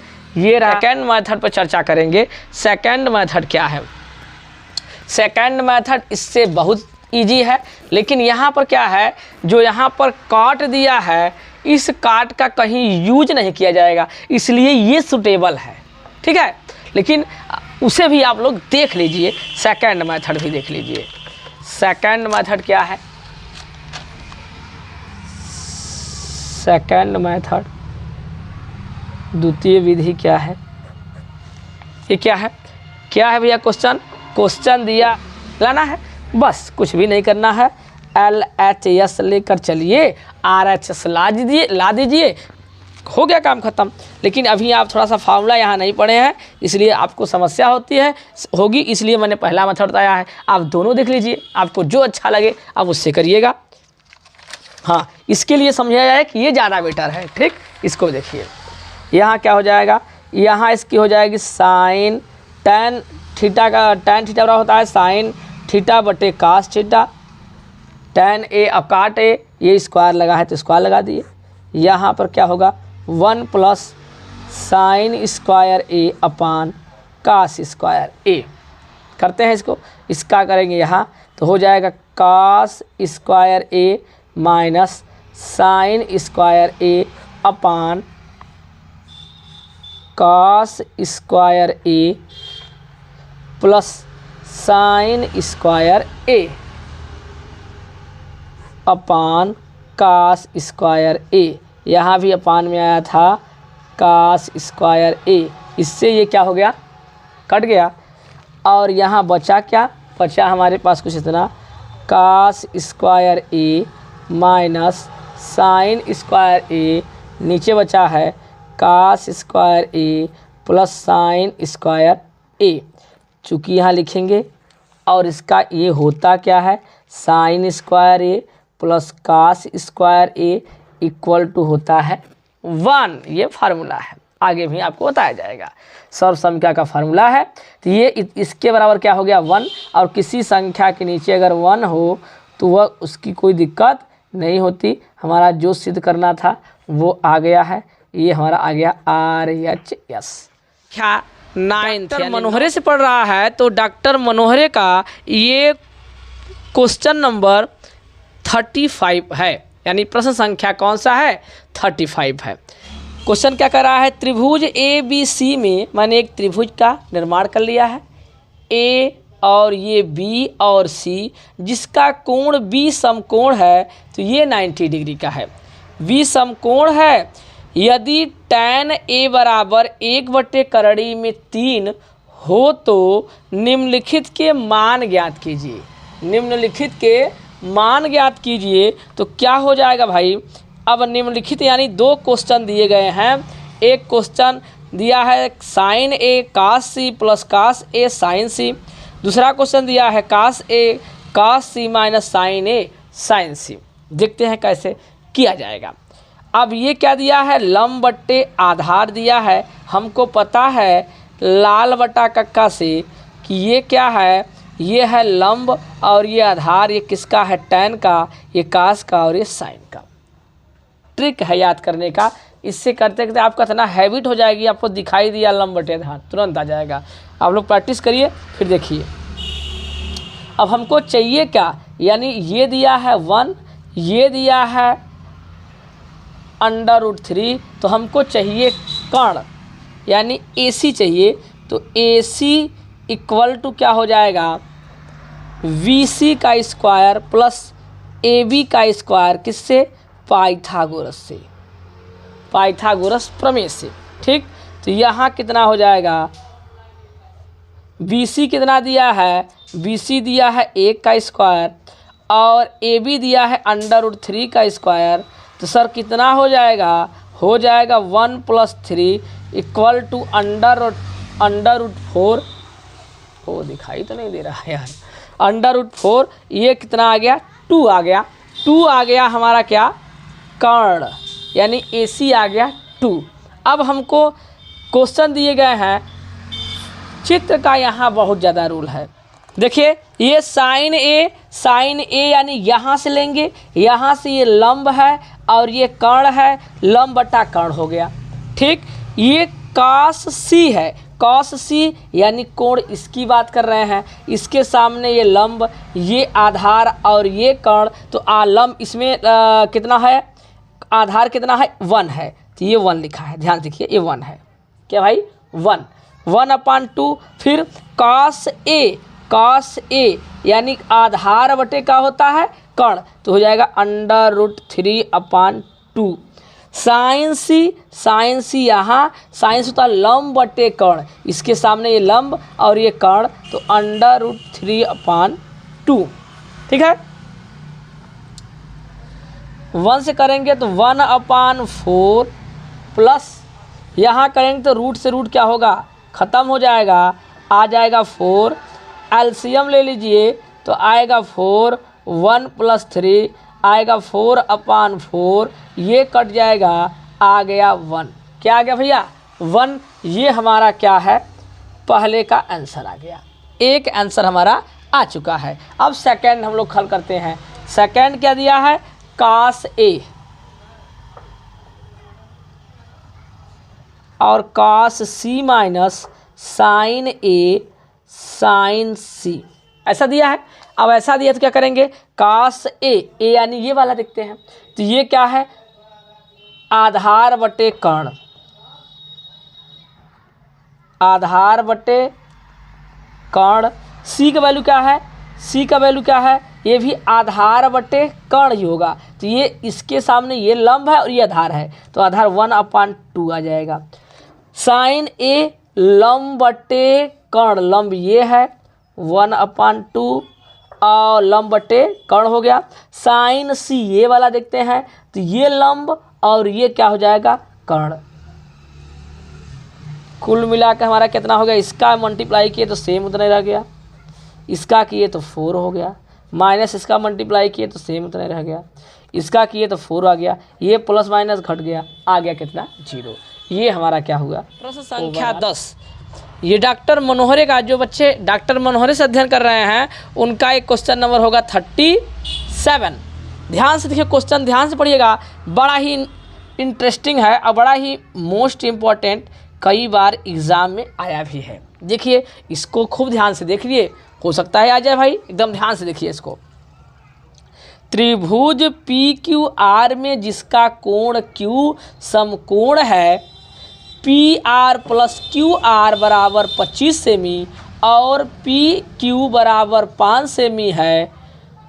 रहा। सेकेंड मेथड पर चर्चा करेंगे। सेकेंड मेथड क्या है, सेकेंड मेथड इससे बहुत इजी है, लेकिन यहाँ पर क्या है, जो यहाँ पर काट दिया है, इस काट का कहीं यूज नहीं किया जाएगा, इसलिए ये सुटेबल है, ठीक है। लेकिन उसे भी आप लोग देख लीजिए, सेकेंड मेथड भी देख लीजिए। सेकेंड मेथड क्या है, सेकेंड मेथड द्वितीय विधि क्या है, ये क्या है, क्या है भैया, क्वेश्चन दिया, लाना है, बस कुछ भी नहीं करना है। LHS लेकर चलिए, RHS ला दीजिए, हो गया काम खत्म। लेकिन अभी आप थोड़ा सा फार्मूला यहाँ नहीं पढ़े हैं, इसलिए आपको समस्या होगी, इसलिए मैंने पहला मेथड बताया है। आप दोनों देख लीजिए, आपको जो अच्छा लगे आप उससे करिएगा। हाँ, इसके लिए समझा जाए कि ये ज़्यादा बेटर है, ठीक। इसको देखिए, यहाँ क्या हो जाएगा, यहाँ इसकी हो जाएगी साइन tan थीटा का, tan थीटा बराबर होता है साइन थीटा बटे कास थीटा, tan a अब काट a, ये स्क्वायर लगा है तो स्क्वायर लगा दिए। यहाँ पर क्या होगा, 1 plus sine square a upon cos square a। करते हैं इसको, इसका करेंगे यहाँ तो हो जाएगा cos square a minus sine square a upon cos square a plus sine square a upon cos square a। यहाँ भी अपान में आया था कास स्क्वायर a, इससे ये क्या हो गया, कट गया। और यहाँ बचा क्या, बचा हमारे पास कुछ इतना, cos square a minus sine square a, नीचे बचा है cos square a plus sine square a। चूँकि यहाँ लिखेंगे और इसका ये होता क्या है, sine square a plus cos square a, equal to होता है 1। ये फार्मूला है, आगे भी आपको बताया जाएगा। सर्व संख्या का फार्मूला है। तो ये इसके बराबर क्या हो गया 1, और किसी संख्या के नीचे अगर 1 हो तो वह उसकी कोई दिक्कत नहीं होती। हमारा जो सिद्ध करना था वो आ गया है, ये हमारा आ गया RHS। क्या 9 मनोहरे से पढ़ रहा है तो डॉक्टर मनोहरे का ये क्वेश्चन नंबर 35 है, यानी प्रश्न संख्या कौन सा है 35 है। क्वेश्चन क्या कर रहा है, त्रिभुज ABC में मैंने एक त्रिभुज का निर्माण कर लिया है, A और ये B और C, जिसका कोण B समकोण है, तो ये 90 डिग्री का है। B समकोण है। यदि tan A बराबर 1/3 हो तो निम्नलिखित के मान ज्ञात कीजिए। निम्नलिखित के मान ज्ञात कीजिए तो क्या हो जाएगा भाई। अब निम्नलिखित यानी 2 क्वेश्चन दिए गए हैं। एक क्वेश्चन दिया है sin A cos C plus cos A sin C, दूसरा क्वेश्चन दिया है cos A cos C minus sin A sin C। देखते हैं कैसे किया जाएगा। अब ये क्या दिया है, लंब बट्टे आधार दिया है। हमको पता है लाल बटा कक्का से कि ये क्या है, ये है लंब और ये आधार, ये किसका है tan का, ये cos का और ये sin का। ट्रिक है याद करने का, इससे करते करते आपका इतना हैबिट हो जाएगी, आपको दिखाई दिया लंब बटे आधार तुरंत आ जाएगा। आप लोग प्रैक्टिस करिए फिर देखिए। अब हमको चाहिए क्या, यानी ये दिया है 1, ये दिया है √3, तो हमको चाहिए कर्ण यानी AC चाहिए। तो AC इक्वल टू क्या हो जाएगा, VC का स्क्वायर प्लस AB का स्क्वायर, किससे, पाइथागोरस से, पाइथागोरस प्रमेय से। ठीक, तो यहाँ कितना हो जाएगा, BC कितना दिया है, BC दिया है 1 का स्क्वायर और AB दिया है √3 का स्क्वायर। तो सर कितना हो जाएगा, 1 + 3 इक्वल टू √4। ओ दिखाई तो नहीं दे रहा है यार, √4, ये कितना आ गया, 2 आ गया। 2 आ गया हमारा क्या, कर्ण, यानी AC आ गया 2। अब हमको क्वेश्चन दिए गए हैं, चित्र का यहाँ बहुत ज़्यादा रूल है। देखिए ये sin A यानी यहाँ से लेंगे, यहाँ से ये लंब है और ये कर्ण है, लंब बटा कर्ण हो गया। ठीक, ये cos C है, cos C यानी कोण, इसकी बात कर रहे हैं। इसके सामने ये लंब, ये आधार और ये कर्ण, तो लंब इसमें कितना है, आधार कितना है 1 है, तो ये 1 लिखा है, ध्यान देखिए ये 1 है। क्या भाई 1/2। फिर cos A यानी आधार बटे का होता है कर्ण, तो हो जाएगा √3/2। sin C यहाँ sin होता है लंब बटे कर्ण, इसके सामने ये लंब और ये कर्ण, तो √3/2। ठीक है, 1 से करेंगे तो 1/4 प्लस यहाँ करेंगे तो रूट से रूट क्या होगा, ख़त्म हो जाएगा, आ जाएगा 4। एलसीएम ले लीजिए तो आएगा 4, 1 + 3 आएगा 4/4, ये कट जाएगा, आ गया 1। क्या आ गया भैया 1। ये हमारा क्या है, पहले का आंसर आ गया। एक आंसर हमारा आ चुका है। अब सेकंड हम लोग हल करते हैं। सेकंड क्या दिया है, cos A और cos C minus sin A sin C, ऐसा दिया है। अब ऐसा दिया तो क्या करेंगे, cos A यानी ये वाला देखते हैं, तो ये क्या है, आधार बटे कर्ण, आधार बटे कर्ण। C का वैल्यू क्या है, C का वैल्यू क्या है, ये भी आधार बटे कर्ण ही होगा। तो ये इसके सामने ये लंब है और ये आधार है, तो आधार 1/2 आ जाएगा। sin A लंब बटे कर्ण, लंब ये है 1/2 और लंब बटे कर्ण हो गया। sin C ये वाला देखते हैं, तो ये लंब और ये क्या हो जाएगा, कर्ण। कुल मिलाकर हमारा कितना हो गया, इसका मल्टीप्लाई किए तो सेम उतना ही रह गया, इसका किए तो 4 हो गया, माइनस इसका मल्टीप्लाई किए तो सेम उतना ही रह गया। इसका किए तो 4 आ गया, ये प्लस माइनस घट गया, आ गया कितना 0। ये हमारा क्या हुआ प्रश्न संख्या 10। ये डॉक्टर मनोहरे का, जो बच्चे डॉक्टर मनोहरे से अध्ययन कर रहे हैं उनका एक क्वेश्चन नंबर होगा 37। ध्यान से देखिए क्वेश्चन, ध्यान से पढ़िएगा, बड़ा ही इंटरेस्टिंग है और बड़ा ही मोस्ट इम्पॉर्टेंट, कई बार एग्ज़ाम में आया भी है। देखिए इसको खूब ध्यान से देख लिए, हो सकता है आ जाए भाई, एकदम ध्यान से देखिए इसको। त्रिभुज पी क्यू आर में जिसका कोण Q समकोण है, P R plus Q R बराबर 25 सेमी और पी क्यू बराबर 5 सेमी है,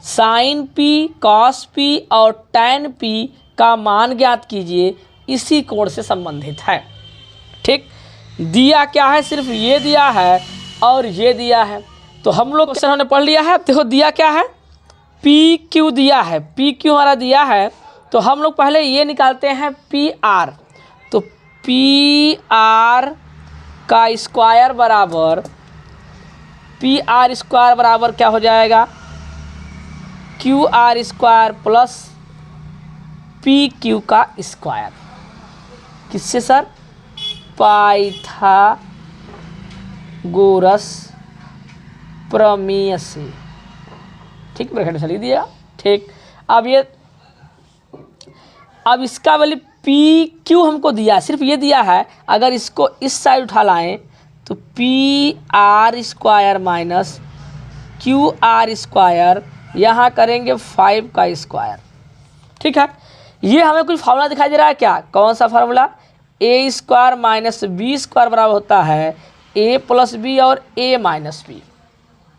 साइन पी कॉस पी और टैन पी का मान ज्ञात कीजिए, इसी कोण से संबंधित है। ठीक, दिया क्या है, सिर्फ ये दिया है और ये दिया है। तो हम लोग क्वेश्चन हमने पढ़ लिया है। देखो दिया क्या है, पी क्यू दिया है, पी क्यू हमारा दिया है, तो हम लोग पहले ये निकालते हैं पी आर। तो पी आर का स्क्वायर बराबर, पी आर स्क्वायर बराबर क्या हो जाएगा, Q R square plus P Q का स्क्वायर। किससे सर, पाइथागोरस प्रमेय से। ठीक, ब्रैकेट से लिख दिया। ठीक, अब इसका वैल्यू पी क्यू हमको दिया, सिर्फ ये दिया है, अगर इसको इस साइड उठा लाएं तो P are square minus Q are square, यहाँ करेंगे 5 का स्क्वायर। ठीक है, ये हमें कुछ फार्मूला दिखाई दे रहा है क्या, कौन सा फार्मूला, ए स्क्वायर माइनस बी स्क्वायर बराबर होता है ए प्लस बी और ए माइनस बी।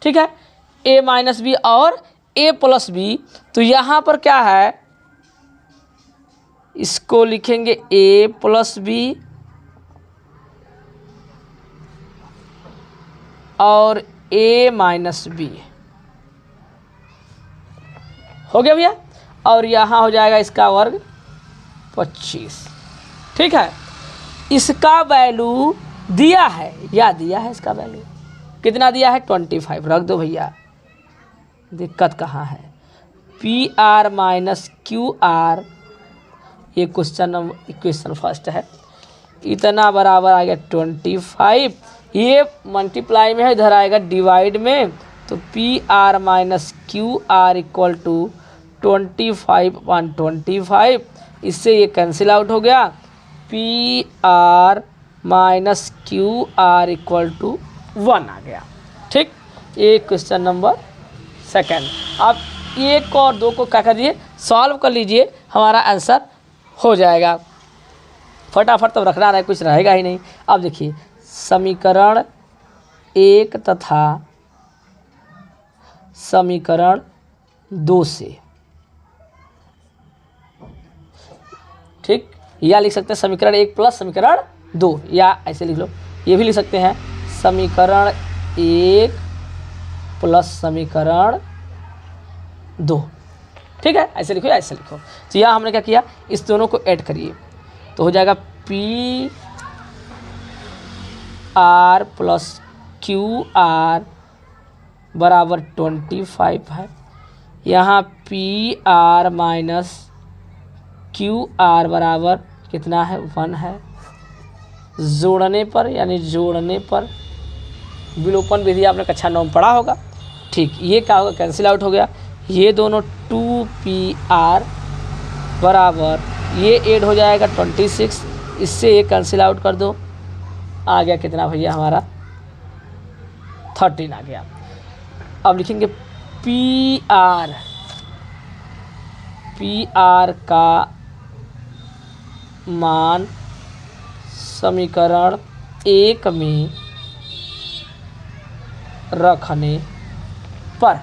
ठीक है, ए माइनस बी और ए प्लस बी। तो यहाँ पर क्या है, इसको लिखेंगे ए प्लस बी और ए माइनस बी, हो गया भैया। और यहाँ हो जाएगा इसका वर्ग 25। ठीक है, इसका वैल्यू दिया है, या दिया है इसका वैल्यू कितना दिया है 25, रख दो भैया, दिक्कत कहाँ है। P R minus Q are, ये क्वेश्चन फर्स्ट है, इतना बराबर आ गया 25, ये मल्टीप्लाई में है, इधर आएगा डिवाइड में, तो P R minus Q R equal to 25/25, इससे ये कैंसिल आउट हो गया, P R minus Q R equal to 1 आ गया। ठीक, ये क्वेश्चन नंबर सेकंड। अब 1 और 2 को क्या करिए, सॉल्व कर लीजिए, हमारा आंसर हो जाएगा। फटाफट तब रखना है, कुछ रहेगा ही नहीं। अब देखिए समीकरण 1 तथा समीकरण 2 से, ठीक, या लिख सकते हैं समीकरण 1 प्लस समीकरण 2, या ऐसे लिख लो, ये भी लिख सकते हैं समीकरण 1 प्लस समीकरण 2। ठीक है, ऐसे लिखो या ऐसे लिखो। तो यहाँ हमने क्या किया, इस दोनों को ऐड करिए, तो हो जाएगा P R plus Q R बराबर 25 है, यहाँ P R minus Q are बराबर कितना है 1 है, जोड़ने पर यानी जोड़ने पर, विलोपन विधि आपने कक्षा 9 में पढ़ा होगा। ठीक, ये क्या होगा, कैंसिल आउट हो गया, ये दोनों 2pr बराबर, ये ऐड हो जाएगा 26, इससे ये कैंसिल आउट कर दो, आ गया कितना भैया हमारा 13 आ गया। अब लिखेंगे पी आर का मान समीकरण 1 में रखने पर,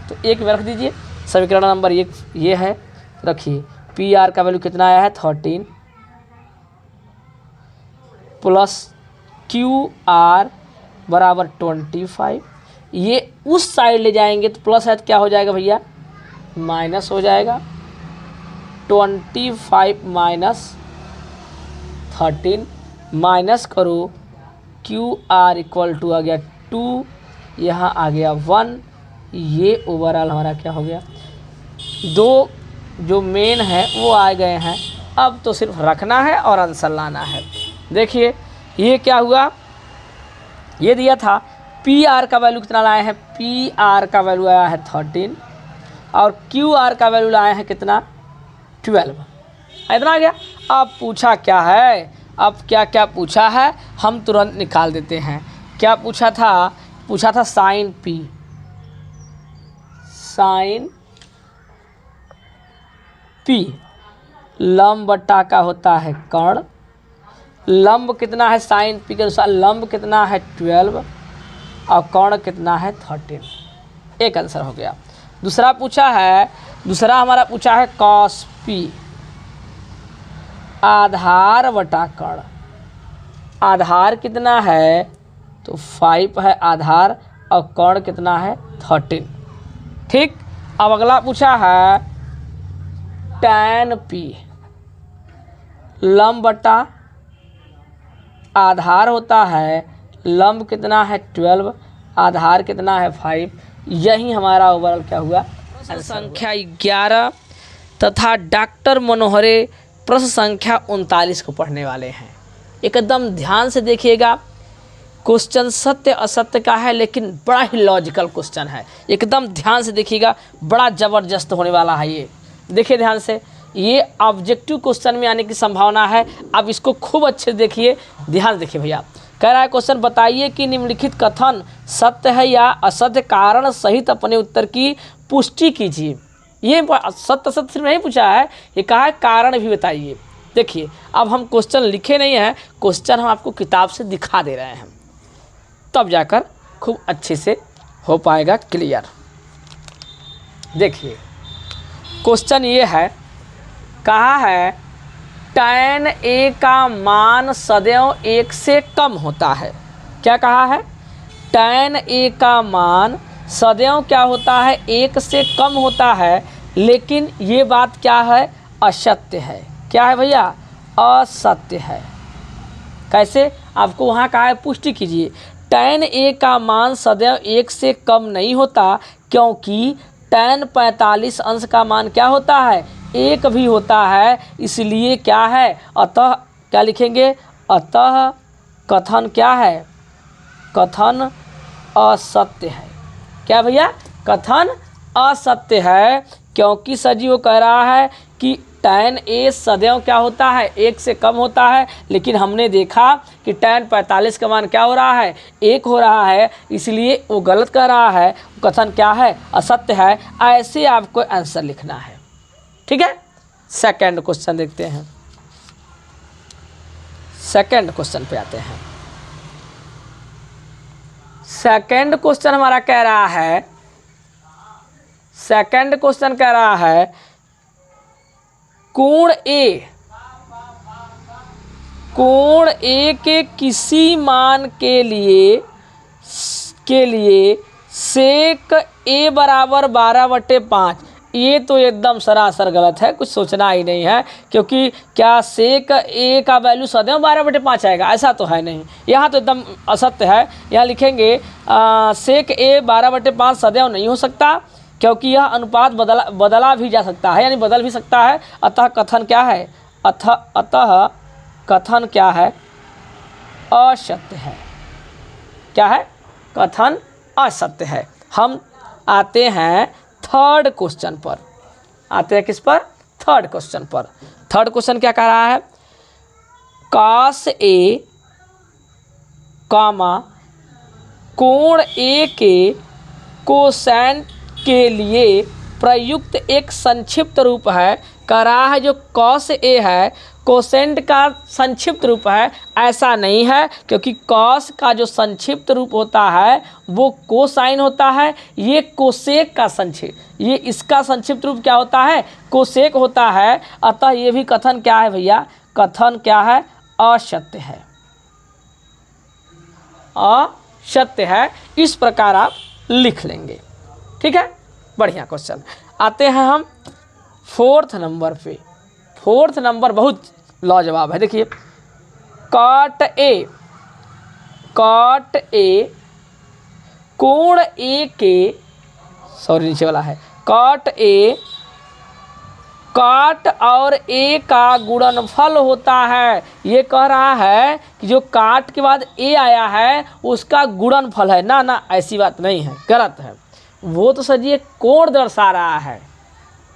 तो 1 में रख दीजिए, समीकरण नंबर 1 ये है, रखिए पी आर का वैल्यू कितना आया है 13 प्लस क्यू आर बराबर 25, ये उस साइड ले जाएंगे तो प्लस है तो क्या हो जाएगा भैया माइनस हो जाएगा, 25 माइनस 13 माइनस करो, क्यू आर इक्वल टू आ गया 2, यहाँ आ गया 1, ये ओवरऑल हमारा क्या हो गया 2 जो मेन है वो आ गए हैं। अब तो सिर्फ रखना है और आंसर लाना है। देखिए ये क्या हुआ, ये दिया था पी आर का वैल्यू कितना लाए हैं, पी आर का वैल्यू आया है 13 और क्यू आर का वैल्यू लाए हैं कितना 12, इतना आ गया। अब पूछा क्या है, अब क्या क्या पूछा है हम तुरंत निकाल देते हैं। क्या पूछा था साइन पी, साइन पी लंब बट्टा का होता है कर्ण, लंब कितना है साइन पी के अनुसार, लंब कितना है 12 और कर्ण कितना है 13। एक आंसर हो गया। दूसरा हमारा पूछा है कॉस पी आधार बटा कर्ण, आधार कितना है तो 5 है आधार और कर्ण कितना है 13। ठीक, अब अगला पूछा है tan p, लंब बटा आधार होता है, लंब कितना है 12 आधार कितना है 5। यही हमारा ओवरऑल क्या हुआ, संख्या 11 तथा डॉक्टर मनोहरे प्रश्न संख्या 39 को पढ़ने वाले हैं। एकदम ध्यान से देखिएगा, क्वेश्चन सत्य असत्य का है लेकिन बड़ा ही लॉजिकल क्वेश्चन है। एकदम ध्यान से देखिएगा, बड़ा ज़बरदस्त होने वाला है ये। देखिए ध्यान से, ये ऑब्जेक्टिव क्वेश्चन में आने की संभावना है। अब इसको खूब अच्छे से देखिए, ध्यान से देखिए भैया। कह रहा है क्वेश्चन, बताइए कि निम्नलिखित कथन सत्य है या असत्य, कारण सहित अपने उत्तर की पुष्टि कीजिए। ये सत्य असत्य सिर्फ नहीं पूछा है, ये कहा है कारण भी बताइए। देखिए अब हम क्वेश्चन लिखे नहीं हैं, क्वेश्चन हम आपको किताब से दिखा दे रहे हैं, तब जाकर खूब अच्छे से हो पाएगा क्लियर। देखिए क्वेश्चन ये है, कहा है tan a का मान सदैव 1 से कम होता है। क्या कहा है, tan a का मान सदैव क्या होता है 1 से कम होता है, लेकिन ये बात क्या है असत्य है। क्या है भैया, असत्य है। कैसे, आपको वहाँ कहा है पुष्टि कीजिए। tan a का मान सदैव 1 से कम नहीं होता, क्योंकि tan 45 अंश का मान क्या होता है 1 भी होता है, इसलिए क्या है, अतः क्या लिखेंगे, अतः कथन क्या है, कथन असत्य है। क्या भैया, कथन असत्य है, क्योंकि सजीव कह रहा है कि tan a सदैव क्या होता है 1 से कम होता है, लेकिन हमने देखा कि tan 45 का मान क्या हो रहा है 1 हो रहा है, इसलिए वो गलत कह रहा है, कथन क्या है असत्य है। ऐसे आपको आंसर लिखना है। ठीक है, सेकंड क्वेश्चन देखते हैं। सेकंड क्वेश्चन पे आते हैं। सेकंड क्वेश्चन हमारा कह रहा है, सेकंड क्वेश्चन कह रहा है कोण A के किसी मान के लिए सेक A बराबर 12/5। ये तो एकदम सरासर गलत है, कुछ सोचना ही नहीं है, क्योंकि क्या सेक A का वैल्यू सदैव 12/5 आएगा, ऐसा तो है नहीं। यहाँ तो एकदम असत्य है। यहाँ लिखेंगे सेक A 12/5 सदैव नहीं हो सकता, क्योंकि यह अनुपात बदला भी जा सकता है, यानी बदल भी सकता है। अतः कथन क्या है, अतः कथन क्या है, असत्य है। क्या है, कथन असत्य है। हम आते हैं थर्ड क्वेश्चन पर, आते हैं किस पर, थर्ड क्वेश्चन पर। थर्ड क्वेश्चन क्या कह रहा है, cos A कामा कोण A के कोसेंट के लिए प्रयुक्त एक संक्षिप्त रूप है। कह रहा है जो cos A है कोसेंट का संक्षिप्त रूप है। ऐसा नहीं है, क्योंकि cos का जो संक्षिप्त रूप होता है वो कोसाइन होता है, ये कोसेक का ये इसका संक्षिप्त रूप क्या होता है, कोसेक होता है। अतः ये भी कथन क्या है भैया, कथन क्या है, असत्य है, असत्य है। इस प्रकार आप लिख लेंगे। ठीक है, बढ़िया क्वेश्चन। आते हैं हम फोर्थ नंबर पे। फोर्थ नंबर बहुत लाजवाब है। देखिए cot A कोण A के, सॉरी नीचे वाला है, cot A काट और ए का गुणनफल होता है। ये कह रहा है कि जो काट के बाद ए आया है उसका गुणनफल है। ना ना, ऐसी बात नहीं है, गलत है। वो तो सर जी एक कोण दर्शा रहा है।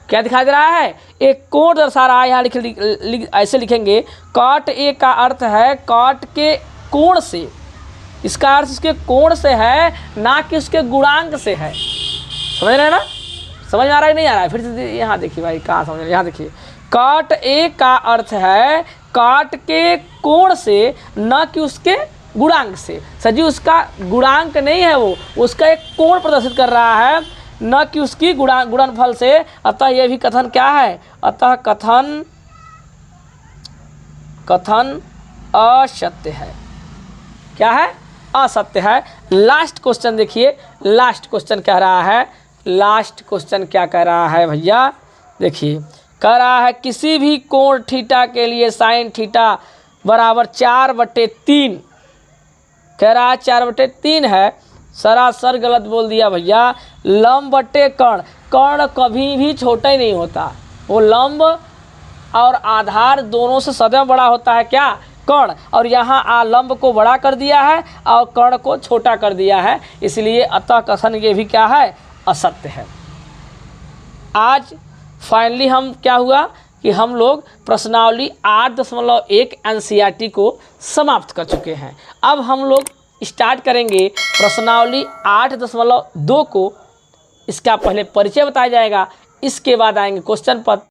क्या दिखा दे रहा है? एक कोण दर्शा रहा है। यहाँ ऐसे लिखेंगे, काट ए का अर्थ है काट के कोण से। इसका अर्थ उसके कोण से है, ना कि उसके गुणांक से है। समझ रहे हैं ना? समझ में आ रहा है नहीं आ रहा है? फिर से यहाँ देखिए भाई, कहाँ समझ रहे? यहाँ देखिए, काट ए का अर्थ है काट के कोण से, न कि उसके गुणांक से। सर जी उसका गुणांक नहीं है, वो उसका एक कोण प्रदर्शित कर रहा है, न कि उसकी गुणनफल से। अतः यह भी कथन क्या है? अतः कथन असत्य है। क्या है? असत्य है। लास्ट क्वेश्चन देखिए, लास्ट क्वेश्चन कह रहा है, लास्ट क्वेश्चन क्या कह रहा है भैया? देखिए, कह रहा है किसी भी कोण थीटा के लिए साइन थीटा बराबर 4/3। कह रहा है 4/3 है। सरासर गलत बोल दिया भैया। लंब बटे कर्ण, कर्ण कभी भी छोटा ही नहीं होता, वो लंब और आधार दोनों से सदैव बड़ा होता है। क्या? कर्ण। और यहाँ लंब को बड़ा कर दिया है और कर्ण को छोटा कर दिया है, इसलिए अतः कथन ये भी क्या है? असत्य है। आज फाइनली हम क्या हुआ कि हम लोग प्रश्नावली 8.1 एनसीईआरटी को समाप्त कर चुके हैं। अब हम लोग स्टार्ट करेंगे प्रश्नावली 8.2 को। इसका पहले परिचय बताया जाएगा, इसके बाद आएंगे क्वेश्चन पत्र।